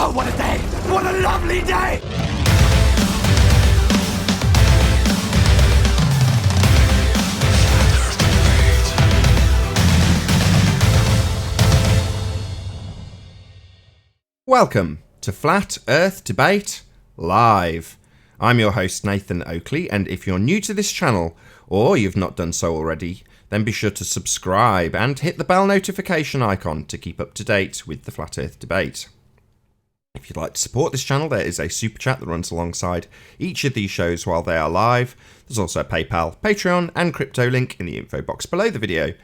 Oh, what a day! What a lovely day! Welcome to Flat Earth Debate Live. I'm your host Nathan Oakley, and if you're new to this channel, or you've not done so already, then be sure to subscribe and hit the bell notification icon to keep up to date with the Flat Earth Debate. If you'd like to support this channel, there is a super chat that runs alongside each of these shows while they are live. There's also a PayPal, Patreon and crypto link in the info box below the video.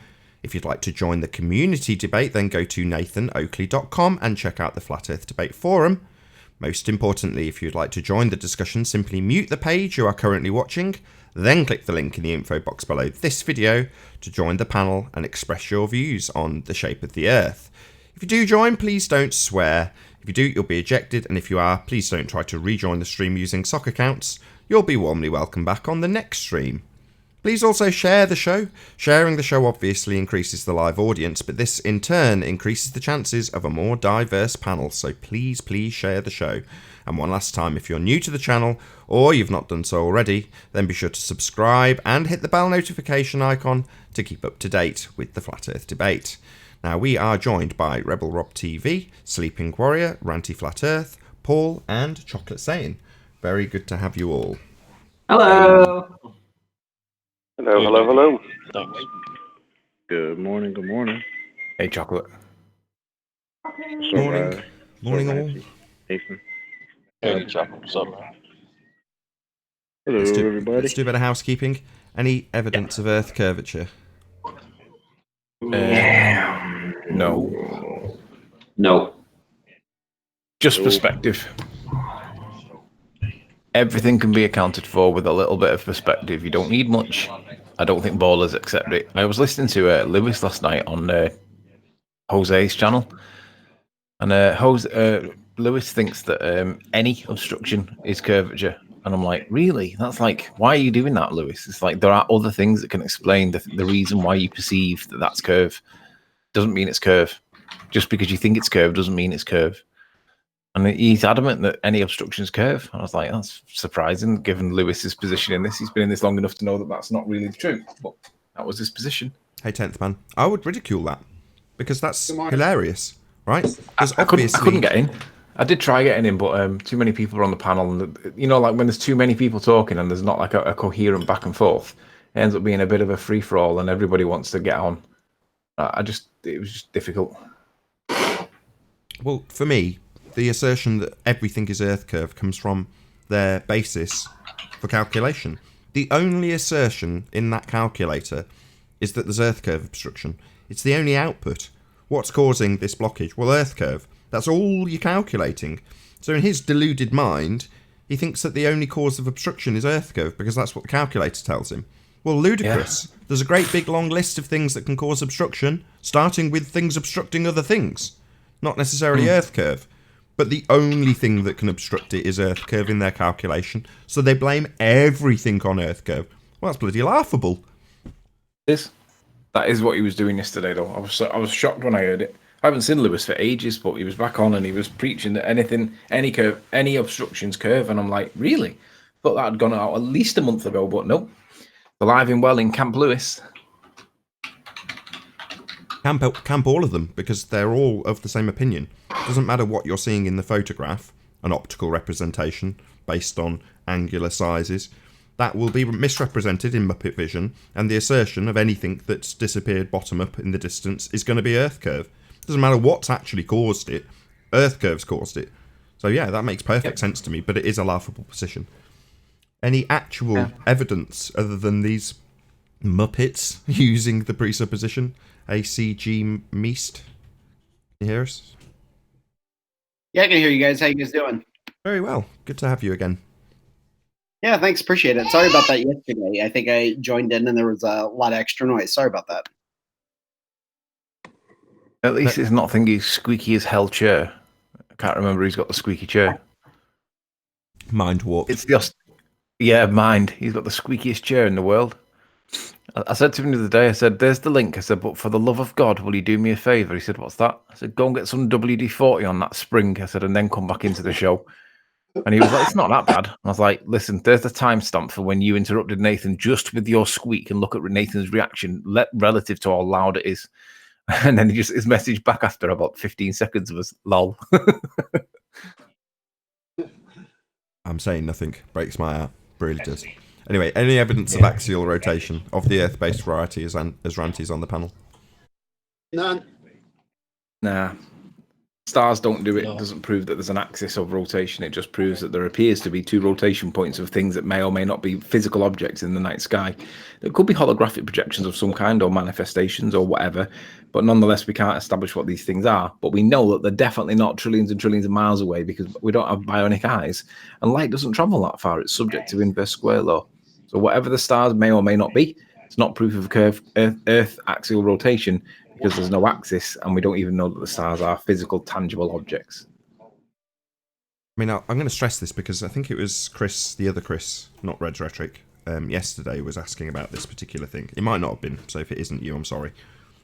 If you'd like to join the community debate, then go to nathanoakley.com and check out the Flat Earth Debate Forum. Most importantly, if you'd like to join the discussion, simply mute the page you are currently watching, then click the link in the info box below this video to join the panel and express your views on the shape of the Earth. If you do join, please don't swear. If you do, you'll be ejected, and if you are, please don't try to rejoin the stream using sock accounts. You'll be warmly welcome back on the next stream. Please also share the show. Sharing the show obviously increases the live audience, but this in turn increases the chances of a more diverse panel, so please share the show. And one last time, if you're new to the channel, or you've not done so already, then be sure to subscribe and hit the bell notification icon to keep up to date with the Flat Earth Debate. Now, we are joined by Rebel Rob TV, Sleeping Warrior, Ranty Flat Earth, Paul, and Chocolate Sane. Very good to have you all. Hello! Hello. Thanks. Good morning. Hey, Chocolate. Morning all. Nathan. Hey, Chocolate, what's up, man? Hello, everybody. Let's do a bit of housekeeping. Any evidence of Earth curvature? No. No. Just perspective. Everything can be accounted for with a little bit of perspective. You don't need much. I don't think ballers accept it. I was listening to Lewis last night on Jose's channel, and Lewis thinks that any obstruction is curvature. And I'm like, really? That's like, why are you doing that, Lewis? It's like there are other things that can explain the reason why you perceive that that's curve. Doesn't mean it's curve. Just because you think it's curve doesn't mean it's curve. And he's adamant that any obstruction is curve. I was like, that's surprising, given Lewis's position in this. He's been in this long enough to know that that's not really the truth. But that was his position. Hey, 10th man, I would ridicule that because that's hilarious, right? I couldn't get in. I did try getting in, but too many people are on the panel. And, like when there's too many people talking and there's not like a coherent back and forth, it ends up being a bit of a free-for-all and everybody wants to get on. It was just difficult. Well, for me, the assertion that everything is Earth curve comes from their basis for calculation. The only assertion in that calculator is that there's Earth curve obstruction. It's the only output. What's causing this blockage? Well, Earth curve. That's all you're calculating. So in his deluded mind, he thinks that the only cause of obstruction is Earth curve because that's what the calculator tells him. Well, ludicrous. Yeah. There's a great big long list of things that can cause obstruction, starting with things obstructing other things. Not necessarily Earth curve. But the only thing that can obstruct it is Earth curve in their calculation. So they blame everything on Earth curve. Well, that's bloody laughable. That is what he was doing yesterday, though. I was shocked when I heard it. I haven't seen Lewis for ages, but he was back on and he was preaching that any curve, any obstructions curve. And I'm like, really? Thought that had gone out at least a month ago, but nope. Alive and well in Camp Lewis. Camp all of them, because they're all of the same opinion. Doesn't matter what you're seeing in the photograph, an optical representation based on angular sizes, that will be misrepresented in Muppet vision, and the assertion of anything that's disappeared bottom up in the distance is going to be Earth curve. Doesn't matter what's actually caused it, Earth curve's caused it. So yeah, that makes perfect sense to me, but it is a laughable position. Any actual evidence other than these Muppets using the presupposition? ACG Meast? Can you hear us? Yeah, I can hear you guys. How you guys doing? Very well. Good to have you again. Yeah, thanks. Appreciate it. Sorry about that yesterday. I think I joined in and there was a lot of extra noise. Sorry about that. At least it's not thingy squeaky as hell chair. I can't remember who's got the squeaky chair. Mind warp. It's just, mind. He's got the squeakiest chair in the world. I said to him the other day, I said, there's the link. I said, but for the love of God, will you do me a favour? He said, what's that? I said, go and get some WD-40 on that spring. I said, and then come back into the show. And he was like, it's not that bad. I was like, listen, there's the timestamp for when you interrupted Nathan just with your squeak, and look at Nathan's reaction relative to how loud it is. And then his message back after about 15 seconds was lol. I'm saying nothing. Breaks my heart. Really does. Anyway, any evidence of axial rotation of the Earth-based variety as Ranty's on the panel? None. Nah. Stars don't do it. It doesn't prove that there's an axis of rotation. It just proves that there appears to be two rotation points of things that may or may not be physical objects in the night sky. There could be holographic projections of some kind or manifestations or whatever, but nonetheless, we can't establish what these things are. But we know that they're definitely not trillions and trillions of miles away because we don't have bionic eyes, and light doesn't travel that far. It's subject to inverse square law. So whatever the stars may or may not be, it's not proof of curved Earth axial rotation, because there's no axis, and we don't even know that the stars are physical, tangible objects. I mean, I'm going to stress this because I think it was Chris, the other Chris, not Red's Rhetoric, yesterday was asking about this particular thing. It might not have been, so if it isn't you, I'm sorry.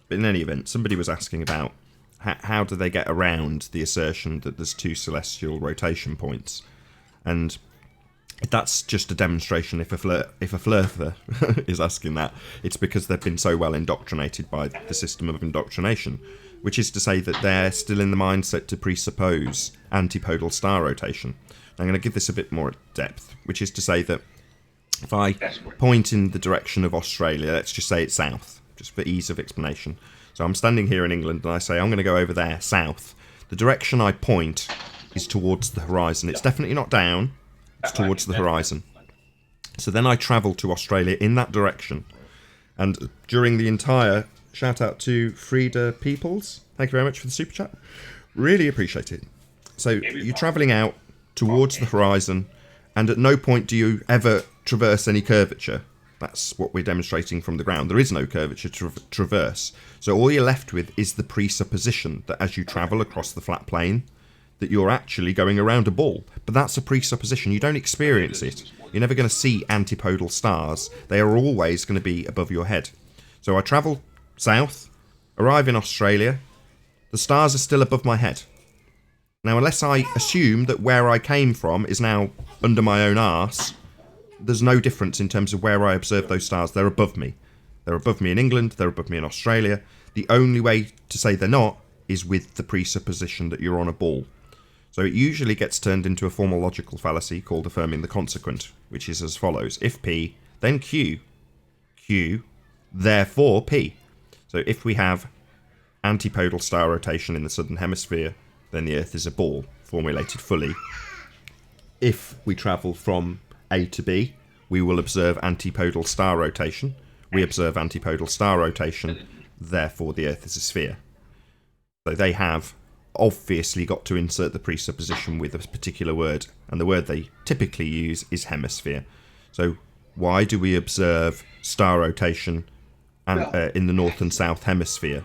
But in any event, somebody was asking about how do they get around the assertion that there's two celestial rotation points. And that's just a demonstration. If a flirter is asking that, it's because they've been so well indoctrinated by the system of indoctrination, which is to say that they're still in the mindset to presuppose antipodal star rotation. I'm going to give this a bit more depth, which is to say that if I point in the direction of Australia, let's just say it's south, just for ease of explanation. So I'm standing here in England and I say I'm going to go over there, south. The direction I point is towards the horizon. It's definitely not down. It's towards the horizon. So then I travel to Australia in that direction. And during the entire... Shout out to Frida Peoples. Thank you very much for the super chat. Really appreciate it. So you're travelling out towards the horizon, and at no point do you ever traverse any curvature. That's what we're demonstrating from the ground. There is no curvature to traverse. So all you're left with is the presupposition that as you travel across the flat plane, that you're actually going around a ball. But that's a presupposition. You don't experience it. You're never going to see antipodal stars. They are always going to be above your head. So I travel south, arrive in Australia. The stars are still above my head. Now, unless I assume that where I came from is now under my own arse, there's no difference in terms of where I observe those stars. They're above me. They're above me in England. They're above me in Australia. The only way to say they're not is with the presupposition that you're on a ball. So it usually gets turned into a formal logical fallacy called affirming the consequent, which is as follows. If P, then Q. Q, therefore P. So if we have antipodal star rotation in the southern hemisphere, then the Earth is a ball, formulated fully. If we travel from A to B, we will observe antipodal star rotation. We observe antipodal star rotation, therefore the Earth is a sphere. So they have obviously got to insert the presupposition with a particular word, and the word they typically use is hemisphere. So why do we observe star rotation in the north and south hemisphere?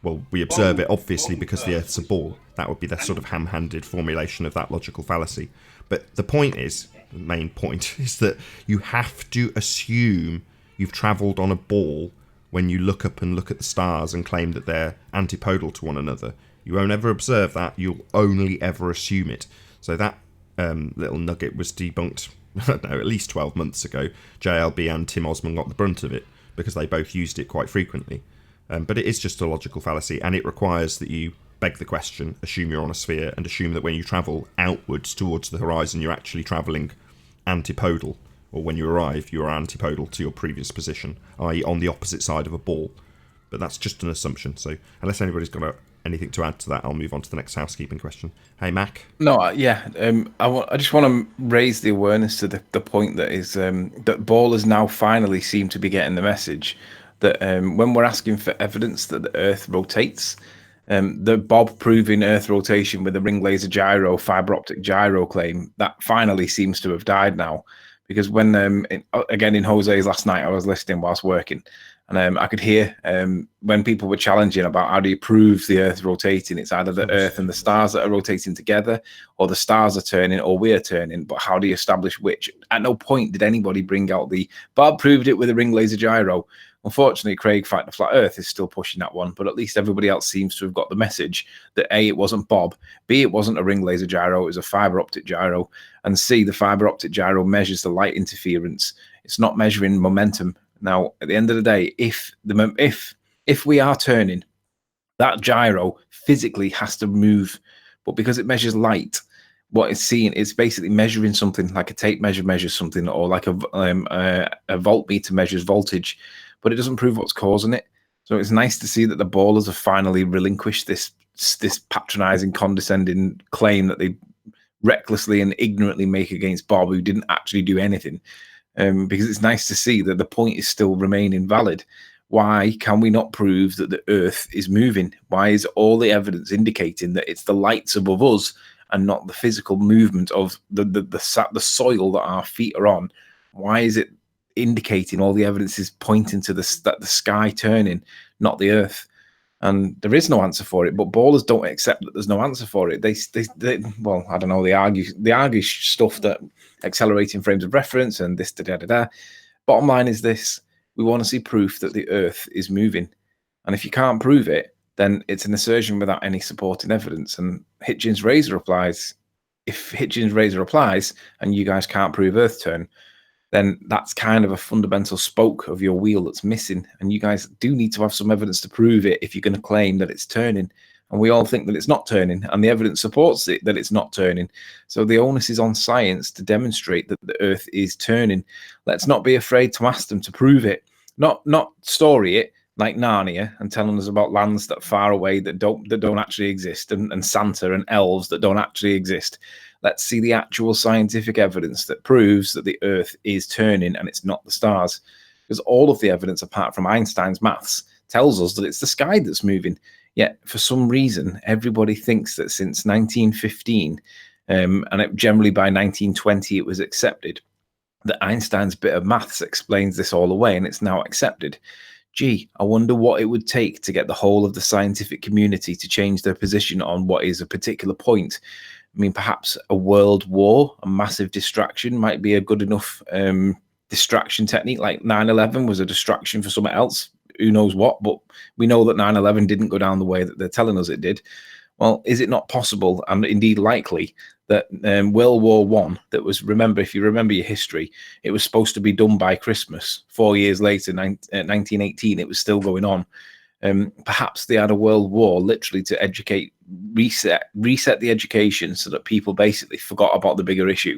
Well, we observe it obviously because the Earth's a ball. That would be the sort of ham-handed formulation of that logical fallacy. But the point is, the main point, is that you have to assume you've travelled on a ball when you look up and look at the stars and claim that they're antipodal to one another. You won't ever observe that. You'll only ever assume it. So that little nugget was debunked, I don't know, at least 12 months ago. JLB and Tim Osman got the brunt of it because they both used it quite frequently. But it is just a logical fallacy, and it requires that you beg the question, assume you're on a sphere, and assume that when you travel outwards towards the horizon, you're actually travelling antipodal, or when you arrive, you are antipodal to your previous position, i.e. on the opposite side of a ball. But that's just an assumption, so unless anybody's got anything to add to that, I'll move on to the next housekeeping question. Hey, Mac? No, yeah, I just want to raise the awareness to the point that is that ballers now finally seem to be getting the message that when we're asking for evidence that the Earth rotates, the Bob proving Earth rotation with a ring laser gyro, fiber optic gyro claim, that finally seems to have died now. Because when, again, in Jose's last night, I was listening whilst working, And I could hear when people were challenging about how do you prove the Earth rotating. It's either the Earth and the stars that are rotating together, or the stars are turning, or we're turning. But how do you establish which? At no point did anybody bring out Bob proved it with a ring laser gyro. Unfortunately, Craig Fight the Flat Earth is still pushing that one, but at least everybody else seems to have got the message that A, it wasn't Bob, B, it wasn't a ring laser gyro, it was a fiber optic gyro, and C, the fiber optic gyro measures the light interference. It's not measuring momentum. Now, at the end of the day, if we are turning, that gyro physically has to move, but because it measures light, what it's seeing is basically measuring something like a tape measure measures something, or like a voltmeter measures voltage, but it doesn't prove what's causing it. So it's nice to see that the ballers have finally relinquished this patronizing, condescending claim that they recklessly and ignorantly make against Bob, who didn't actually do anything. Because it's nice to see that the point is still remaining valid. Why can we not prove that the Earth is moving? Why is all the evidence indicating that it's the lights above us and not the physical movement of the soil that our feet are on? Why is it indicating all the evidence is pointing to the sky turning, not the Earth? And there is no answer for it, but ballers don't accept that there's no answer for it. They well, I don't know, they argue stuff that accelerating frames of reference and this, da. Bottom line is this: we want to see proof that the Earth is moving. And if you can't prove it, then it's an assertion without any supporting evidence. And Hitchens' razor applies. If Hitchens' razor applies and you guys can't prove Earth turn, then that's kind of a fundamental spoke of your wheel that's missing. And you guys do need to have some evidence to prove it if you're going to claim that it's turning. And we all think that it's not turning, and the evidence supports it that it's not turning. So the onus is on science to demonstrate that the Earth is turning. Let's not be afraid to ask them to prove it, not story it like Narnia and telling us about lands that are far away that don't actually exist, and Santa and elves that don't actually exist. Let's see the actual scientific evidence that proves that the Earth is turning and it's not the stars. Because all of the evidence, apart from Einstein's maths, tells us that it's the sky that's moving. Yet, for some reason, everybody thinks that since 1915, generally by 1920 it was accepted, that Einstein's bit of maths explains this all away, and it's now accepted. Gee, I wonder what it would take to get the whole of the scientific community to change their position on what is a particular point. I mean, perhaps a world war, a massive distraction, might be a good enough distraction technique, like 9/11 was a distraction for something else. Who knows what, but we know that 9/11 didn't go down the way that they're telling us it did. Well, is it not possible, and indeed likely, that World War One, that was, remember, if you remember your history, it was supposed to be done by Christmas. 4 years later, 1918, it was still going on. Perhaps they had a world war literally to educate, reset the education so that people basically forgot about the bigger issue.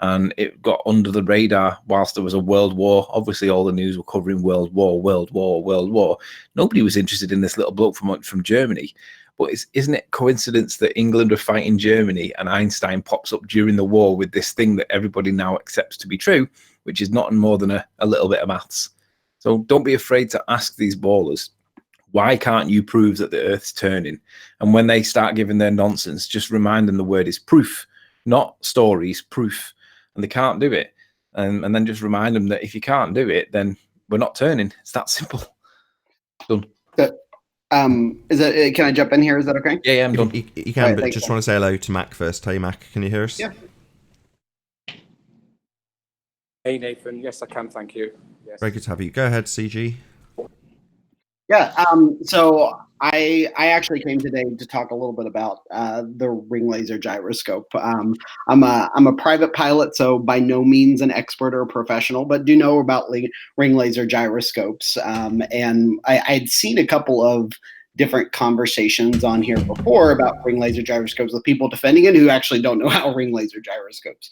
And it got under the radar whilst there was a world war. Obviously, all the news were covering world war. Nobody was interested in this little bloke from Germany. But isn't it coincidence that England are fighting Germany and Einstein pops up during the war with this thing that everybody now accepts to be true, which is nothing more than a little bit of maths? So don't be afraid to ask these ballers, why can't you prove that the Earth's turning? And when they start giving their nonsense, just remind them the word is proof, not stories, proof. And they can't do it. And then just remind them that if you can't do it, then we're not turning. It's that simple. Done. Is it? Can I jump in here? Is that okay? Yeah, I'm done. You can, but just want to say hello to Mac first. Hey, Mac, can you hear us? Yeah. Hey, Nathan. Yes, I can. Thank you. Yes. Very good to have you. Go ahead, CG. Yeah. So I actually came today to talk a little bit about the ring laser gyroscope. I'm a private pilot, so by no means an expert or a professional, but do know about ring laser gyroscopes. And I'd seen a couple of different conversations on here before about ring laser gyroscopes with people defending it who actually don't know how ring laser gyroscopes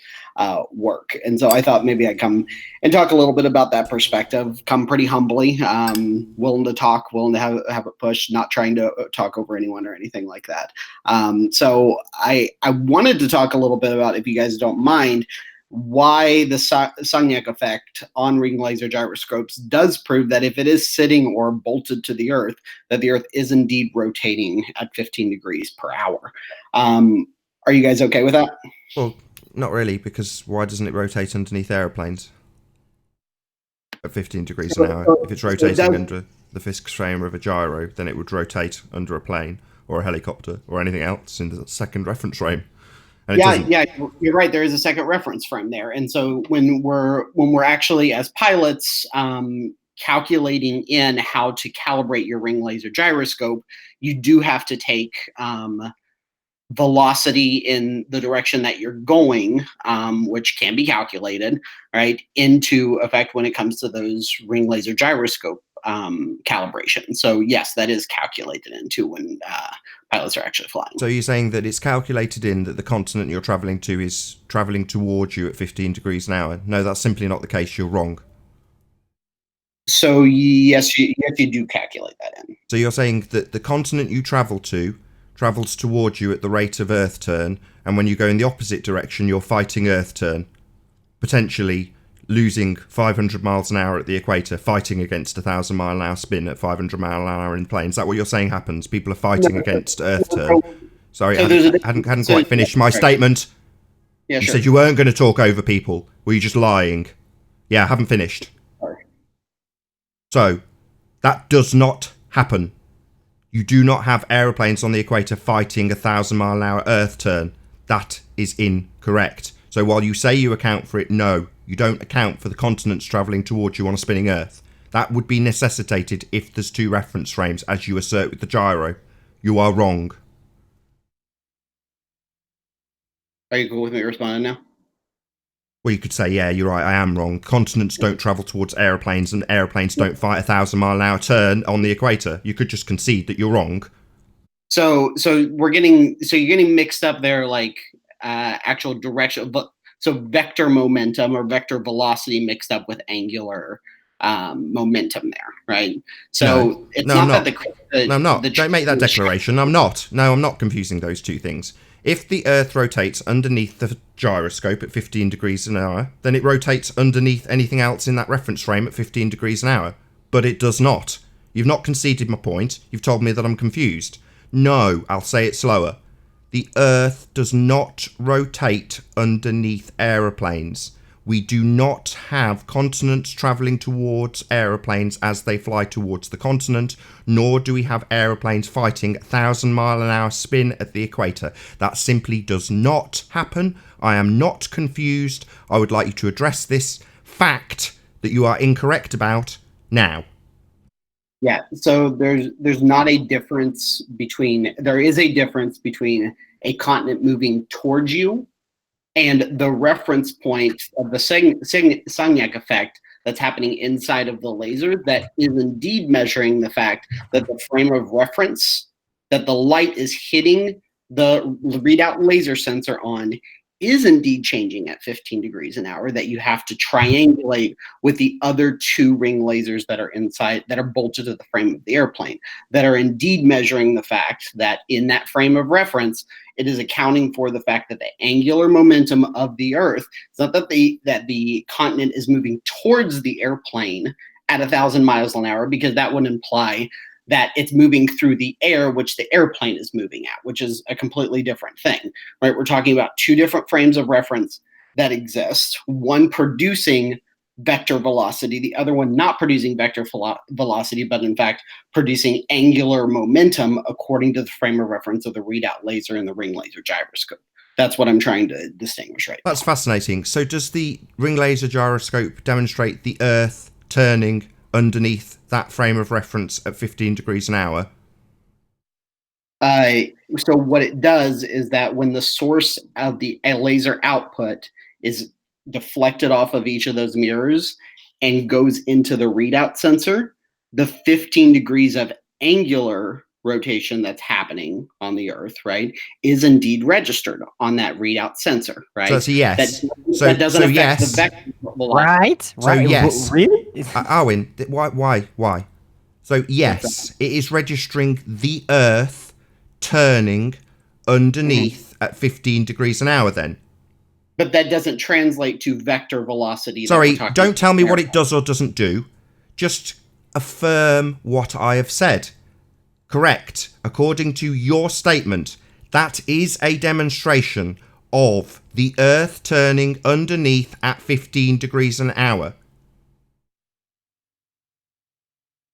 work. And so I thought maybe I'd come and talk a little bit about that perspective, come pretty humbly, willing to talk, willing to have it pushed, not trying to talk over anyone or anything like that. So I wanted to talk a little bit about, if you guys don't mind, why the Sagnac effect on ring laser gyroscopes does prove that if it is sitting or bolted to the Earth, that the Earth is indeed rotating at 15 degrees per hour. Are you guys okay with that? Well, not really, because why doesn't it rotate underneath aeroplanes? at 15 degrees an hour. If it's rotating under the fixed frame of a gyro, then it would rotate under a plane or a helicopter or anything else in the second reference frame. And yeah, you're right. There is a second reference frame there, and so when we're actually as pilots calculating in how to calibrate your ring laser gyroscope, you do have to take velocity in the direction that you're going, which can be calculated, right, into effect when it comes to those ring laser gyroscope calibration. So yes, that is calculated into when pilots are actually flying. So you're saying that it's calculated in that the continent you're traveling to is traveling towards you at 15 degrees an hour? No, that's simply not the case. You're wrong. So yes, you do calculate that in. So you're saying that the continent you travel to travels towards you at the rate of Earth turn, and when you go in the opposite direction, you're fighting Earth turn, potentially losing 500 miles an hour at the equator, fighting against a 1,000-mile-an-hour spin at 500 mile an hour in plane. Is that what you're saying happens? People are fighting against Earth turn. Sorry, I hadn't quite finished my statement. Yeah, you said you weren't going to talk over people. Were you just lying? Yeah, I haven't finished. Sorry. So, that does not happen. You do not have aeroplanes on the equator fighting a 1,000-mile-an-hour Earth turn. That is incorrect. So while you say you account for it, no, you don't account for the continents travelling towards you on a spinning Earth. That would be necessitated if there's two reference frames, as you assert with the gyro. You are wrong. Are you cool with me responding now? Well, you could say, yeah, you're right, I am wrong. Continents don't travel towards aeroplanes, and aeroplanes don't fight a 1,000-mile-an-hour turn on the equator. You could just concede that you're wrong. So you're getting mixed up there, like actual direction, but so vector momentum or vector velocity mixed up with angular momentum there, right? So it's not that the I'm not. Don't make that declaration. I'm not. No, I'm not confusing those two things. If the Earth rotates underneath the gyroscope at 15 degrees an hour, then it rotates underneath anything else in that reference frame at 15 degrees an hour. But it does not. You've not conceded my point. You've told me that I'm confused. No, I'll say it slower. The Earth does not rotate underneath aeroplanes. We do not have continents travelling towards aeroplanes as they fly towards the continent, nor do we have aeroplanes fighting 1,000-mile-an-hour spin at the equator. That simply does not happen. I am not confused. I would like you to address this fact that you are incorrect about now. Yeah, so there's not a difference between, there is a difference between a continent moving towards you and the reference point of the Sagnac effect that's happening inside of the laser that is indeed measuring the fact that the frame of reference that the light is hitting the readout laser sensor on is indeed changing at 15 degrees an hour, that you have to triangulate with the other two ring lasers that are inside, that are bolted to the frame of the airplane, that are indeed measuring the fact that in that frame of reference, it is accounting for the fact that the angular momentum of the Earth, it's not that the continent is moving towards the airplane at 1,000 miles an hour, because that would imply that it's moving through the air, which the airplane is moving at, which is a completely different thing, right? We're talking about two different frames of reference that exist, one producing vector velocity, the other one not producing vector velocity, but in fact producing angular momentum according to the frame of reference of the readout laser and the ring laser gyroscope. That's what I'm trying to distinguish right now. That's fascinating. So does the ring laser gyroscope demonstrate the Earth turning underneath that frame of reference at 15 degrees an hour? So what it does is that when the source of the laser output is deflected off of each of those mirrors and goes into the readout sensor, the 15 degrees of angular rotation that's happening on the Earth, right, is indeed registered on that readout sensor, right? So that's a yes. That doesn't affect the vector velocity. So yes. Really? Arwin, why? So yes, it is registering the Earth turning underneath at 15 degrees an hour then. But that doesn't translate to vector velocity. Sorry, don't tell me what it does or doesn't do. Just affirm what I have said. Correct. According to your statement, that is a demonstration of the Earth turning underneath at 15 degrees an hour.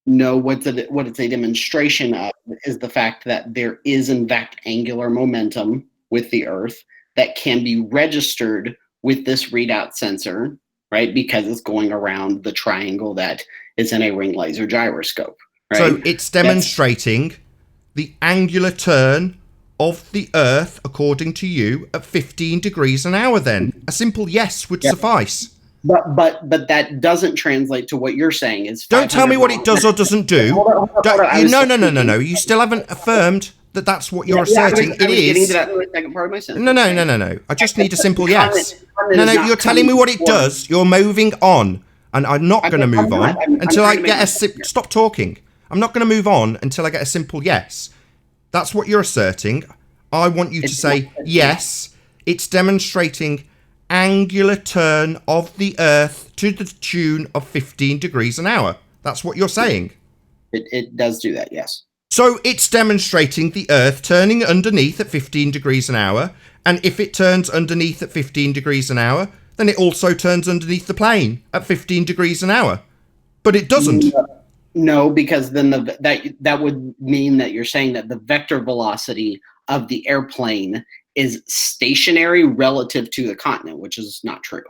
No, what it's a demonstration of is the fact that there is in fact angular momentum with the Earth that can be registered with this readout sensor, right? Because it's going around the triangle that is in a ring laser gyroscope, right? So it's demonstrating the angular turn of the Earth, according to you, at 15 degrees an hour then. A simple yes would suffice. But that doesn't translate to what you're saying. Is Don't tell me what it does or doesn't do. Hold on. No. You still haven't affirmed that that's what you're Yeah, asserting. I was getting It to is. that in the second part of my sentence. No. I just need a simple The yes. comment No, is not you're telling me coming what it forward. does. You're moving on. And I'm not going to move on until I trying to get make a... this clear. Stop talking. I'm not going to move on until I get a simple yes. That's what you're asserting. I want you to say, yes, it's demonstrating angular turn of the Earth to the tune of 15 degrees an hour. That's what you're saying. It does do that, yes. So it's demonstrating the Earth turning underneath at 15 degrees an hour. And if it turns underneath at 15 degrees an hour, then it also turns underneath the plane at 15 degrees an hour. But it doesn't. No, because then that would mean that you're saying that the vector velocity of the airplane is stationary relative to the continent, which is not true.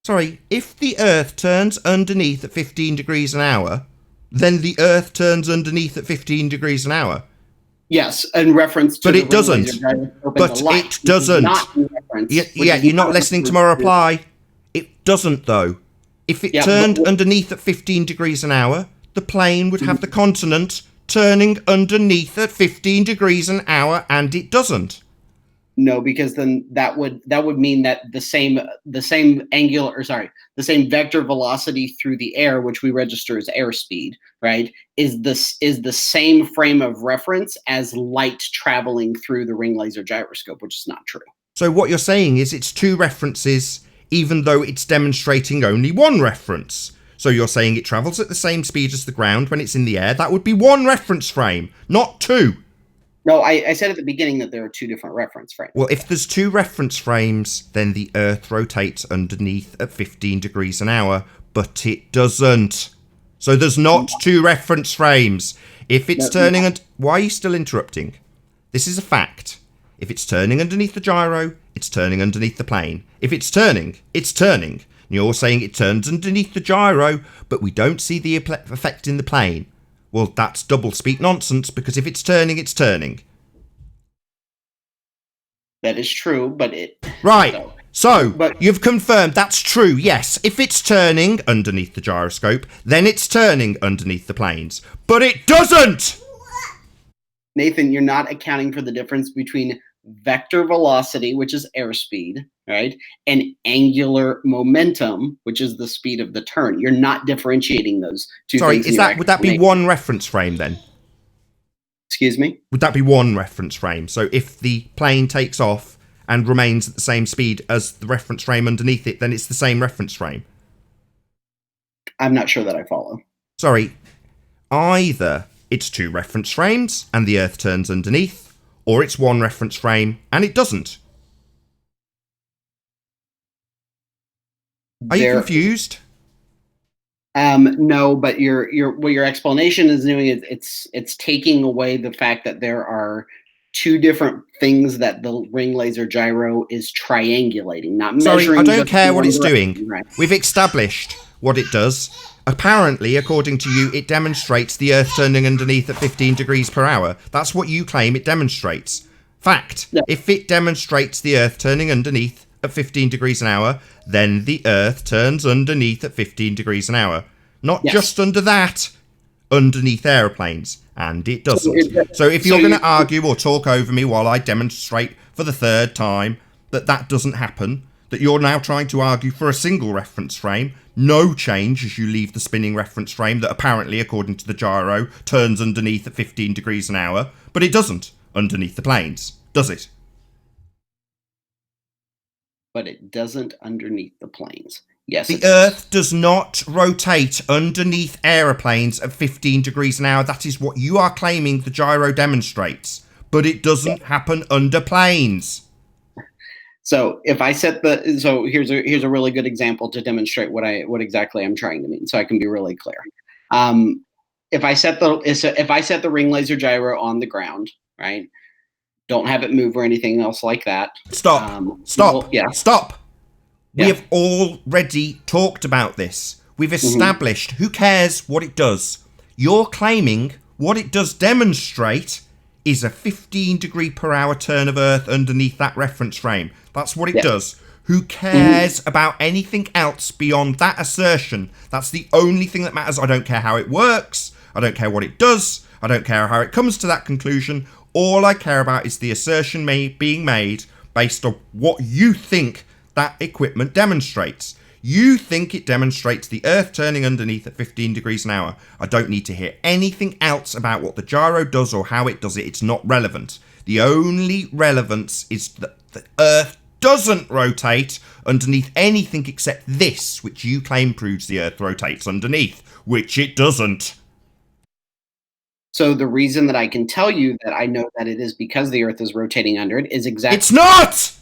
Sorry, if the Earth turns underneath at 15 degrees an hour, then the Earth turns underneath at 15 degrees an hour. Yes, in reference to But the it doesn't. ring laser gyroscope and But the Lite, it doesn't. not in reference, Yeah, which is you're not not listening to reference my reply. It doesn't, though. If it Yeah, turned but- underneath at 15 degrees an hour, the plane would have the continent turning underneath at 15 degrees an hour, and it doesn't. No, because then that would mean that the same vector velocity through the air, which we register as airspeed, right, is the same frame of reference as light traveling through the ring laser gyroscope, which is not true. So what you're saying is it's two references, even though it's demonstrating only one reference. So you're saying it travels at the same speed as the ground when it's in the air. That would be one reference frame, not two. No, I said at the beginning that there are two different reference frames. Well, if there's two reference frames, then the Earth rotates underneath at 15 degrees an hour, but it doesn't. So there's not two reference frames. If it's turning... Why are you still interrupting? This is a fact. If it's turning underneath the gyro, it's turning underneath the plane. If it's turning, it's turning. And you're saying it turns underneath the gyro, but we don't see the effect in the plane. Well, that's double-speak nonsense, because if it's turning, it's turning. That is true, but it... Right. So, But- you've confirmed that's true, yes. If it's turning underneath the gyroscope, then it's turning underneath the planes. But it doesn't! Nathan, you're not accounting for the difference between vector velocity, which is airspeed, right, and angular momentum, which is the speed of the turn. You're not differentiating those two Sorry, things. would that be one reference frame then? Excuse me? Would that be one reference frame? So if the plane takes off and remains at the same speed as the reference frame underneath it, then it's the same reference frame? I'm not sure that I follow. Sorry, either it's two reference frames and the Earth turns underneath, or it's one reference frame and it doesn't. Are you confused? No, but what your explanation is doing is it's taking away the fact that there are two different things that the ring laser gyro is triangulating, not measuring. Sorry, I don't just care what one it's direction, doing. right? We've established what it does. Apparently, according to you, it demonstrates the Earth turning underneath at 15 degrees per hour. That's what you claim it demonstrates. Fact. Yeah. If it demonstrates the Earth turning underneath at 15 degrees an hour, then the Earth turns underneath at 15 degrees an hour. Not Yes. just under that, underneath airplanes. And it doesn't. So if so you're going you- to argue or talk over me while I demonstrate for the third time that doesn't happen, that you're now trying to argue for a single reference frame, no change as you leave the spinning reference frame that apparently, according to the gyro, turns underneath at 15 degrees an hour, but it doesn't underneath the planes, does it? But it doesn't underneath the planes. Yes, The it does. Earth does not rotate underneath aeroplanes at 15 degrees an hour. That is what you are claiming the gyro demonstrates. But it doesn't happen under planes. So if I set here's a really good example to demonstrate what exactly I'm trying to mean, so I can be really clear. if I set the ring laser gyro on the ground, right? Don't have it move or anything else like that. Stop. Stop. We have already talked about this. We've established who cares what it does. You're claiming what it does demonstrate is a 15 degree per hour turn of Earth underneath that reference frame. That's what it does. Who cares about anything else beyond that assertion? That's the only thing that matters. I don't care how it works. I don't care what it does. I don't care how it comes to that conclusion. All I care about is the assertion being made based on what you think that equipment demonstrates. You think it demonstrates the Earth turning underneath at 15 degrees an hour. I don't need to hear anything else about what the gyro does or how it does it. It's not relevant. The only relevance is that the Earth doesn't rotate underneath anything except this, which you claim proves the Earth rotates underneath, which it doesn't. So the reason that I can tell you that I know that it is because the Earth is rotating under it is exactly... It's not!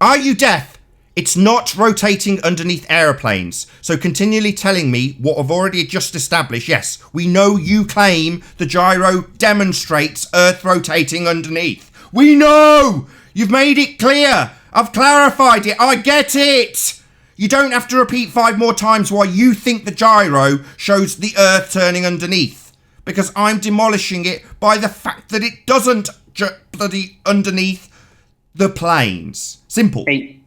Are you deaf? It's not rotating underneath aeroplanes. So continually telling me what I've already just established, yes, we know you claim the gyro demonstrates Earth rotating underneath. We know! You've made it clear. I've clarified it. I get it. You don't have to repeat 5 more times why you think the gyro shows the Earth turning underneath. Because I'm demolishing it by the fact that it doesn't bloody underneath the planes. Simple. Hey,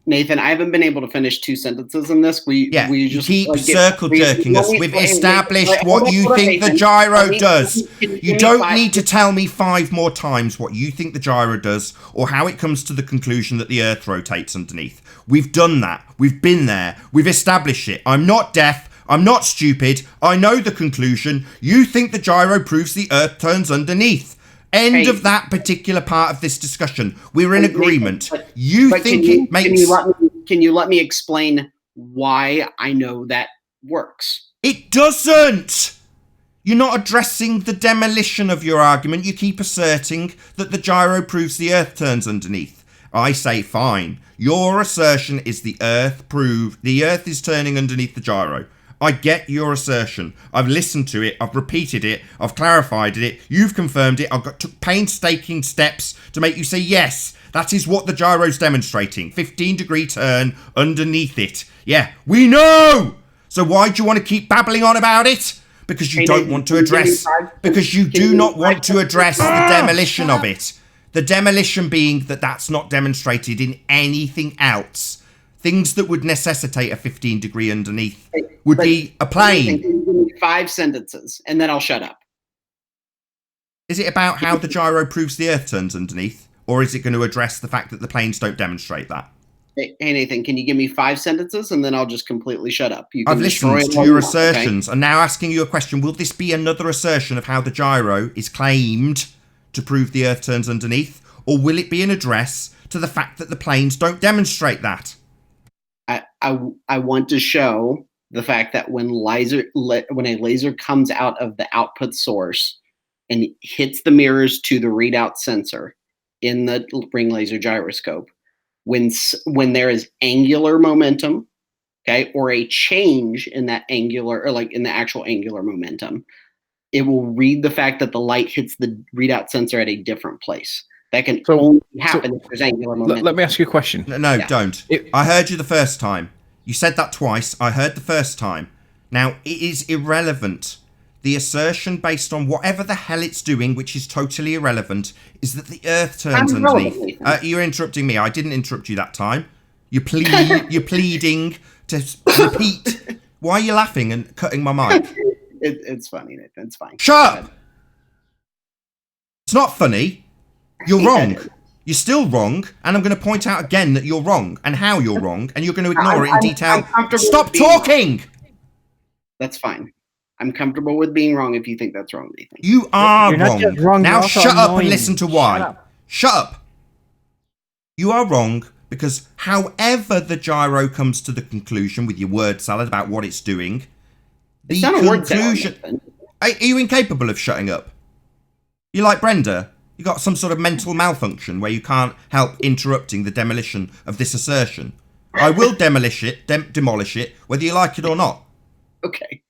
Nathan, I haven't been able to finish 2 sentences in this. We just keep circle jerking us. We've established what you think the gyro does. You don't need to tell me 5 more times what you think the gyro does or how it comes to the conclusion that the Earth rotates underneath. We've done that. We've been there. We've established it. I'm not deaf. I'm not stupid. I know the conclusion. You think the gyro proves the Earth turns underneath. End of that particular part of this discussion. We're in agreement. You think it makes... Can you let me explain why I know that works? It doesn't! You're not addressing the demolition of your argument. You keep asserting that the gyro proves the Earth turns underneath. I say fine. Your assertion is the Earth is turning underneath the gyro. I get your assertion. I've listened to it. I've repeated it. I've clarified it. You've confirmed it. Took painstaking steps to make you say, yes, that is what the gyro's demonstrating. 15 degree turn underneath it. Yeah, we know! So why do you want to keep babbling on about it? Because you don't want to address... Because you do not want to address the demolition of it. The demolition being that that's not demonstrated in anything else. Things that would necessitate a 15 degree underneath would be a plane. Give me 5 sentences, and then I'll shut up. Is it about how the gyro proves the Earth turns underneath? Or is it going to address the fact that the planes don't demonstrate that? Hey, Nathan, can you give me 5 sentences, and then I'll just completely shut up? I've listened to your assertions, and now asking you a question. Will this be another assertion of how the gyro is claimed to prove the Earth turns underneath? Or will it be an address to the fact that the planes don't demonstrate that? I want to show the fact that when a laser comes out of the output source and hits the mirrors to the readout sensor in the ring laser gyroscope, when there is angular momentum, okay, or a change in that angular, or like in the actual angular momentum, it will read the fact that the light hits the readout sensor at a different place. That can only happen if there's angular momentum. Let me ask you a question. No, don't. I heard you the first time. You said that twice. I heard the first time. Now, it is irrelevant. The assertion based on whatever the hell it's doing, which is totally irrelevant, is that the Earth turns underneath. You're interrupting me. I didn't interrupt you that time. You're pleading to repeat. Why are you laughing and cutting my mic? It's funny, Nathan. It's fine. Shut up! It's not funny. You're wrong. You're still wrong, and I'm going to point out again that you're wrong, and how you're wrong, and you're going to ignore it in detail. Stop talking! That's fine. I'm comfortable with being wrong if you think that's wrong, Nathan. You are You're not just wrong, now you're also shut up and annoying. listen to why. Shut up. You are wrong because however the gyro comes to the conclusion with your word salad about what it's doing, the conclusion... Are you incapable of shutting up? You like Brenda? You got some sort of mental malfunction where you can't help interrupting the demolition of this assertion. I will demolish it, demolish it, whether you like it or not. Okay.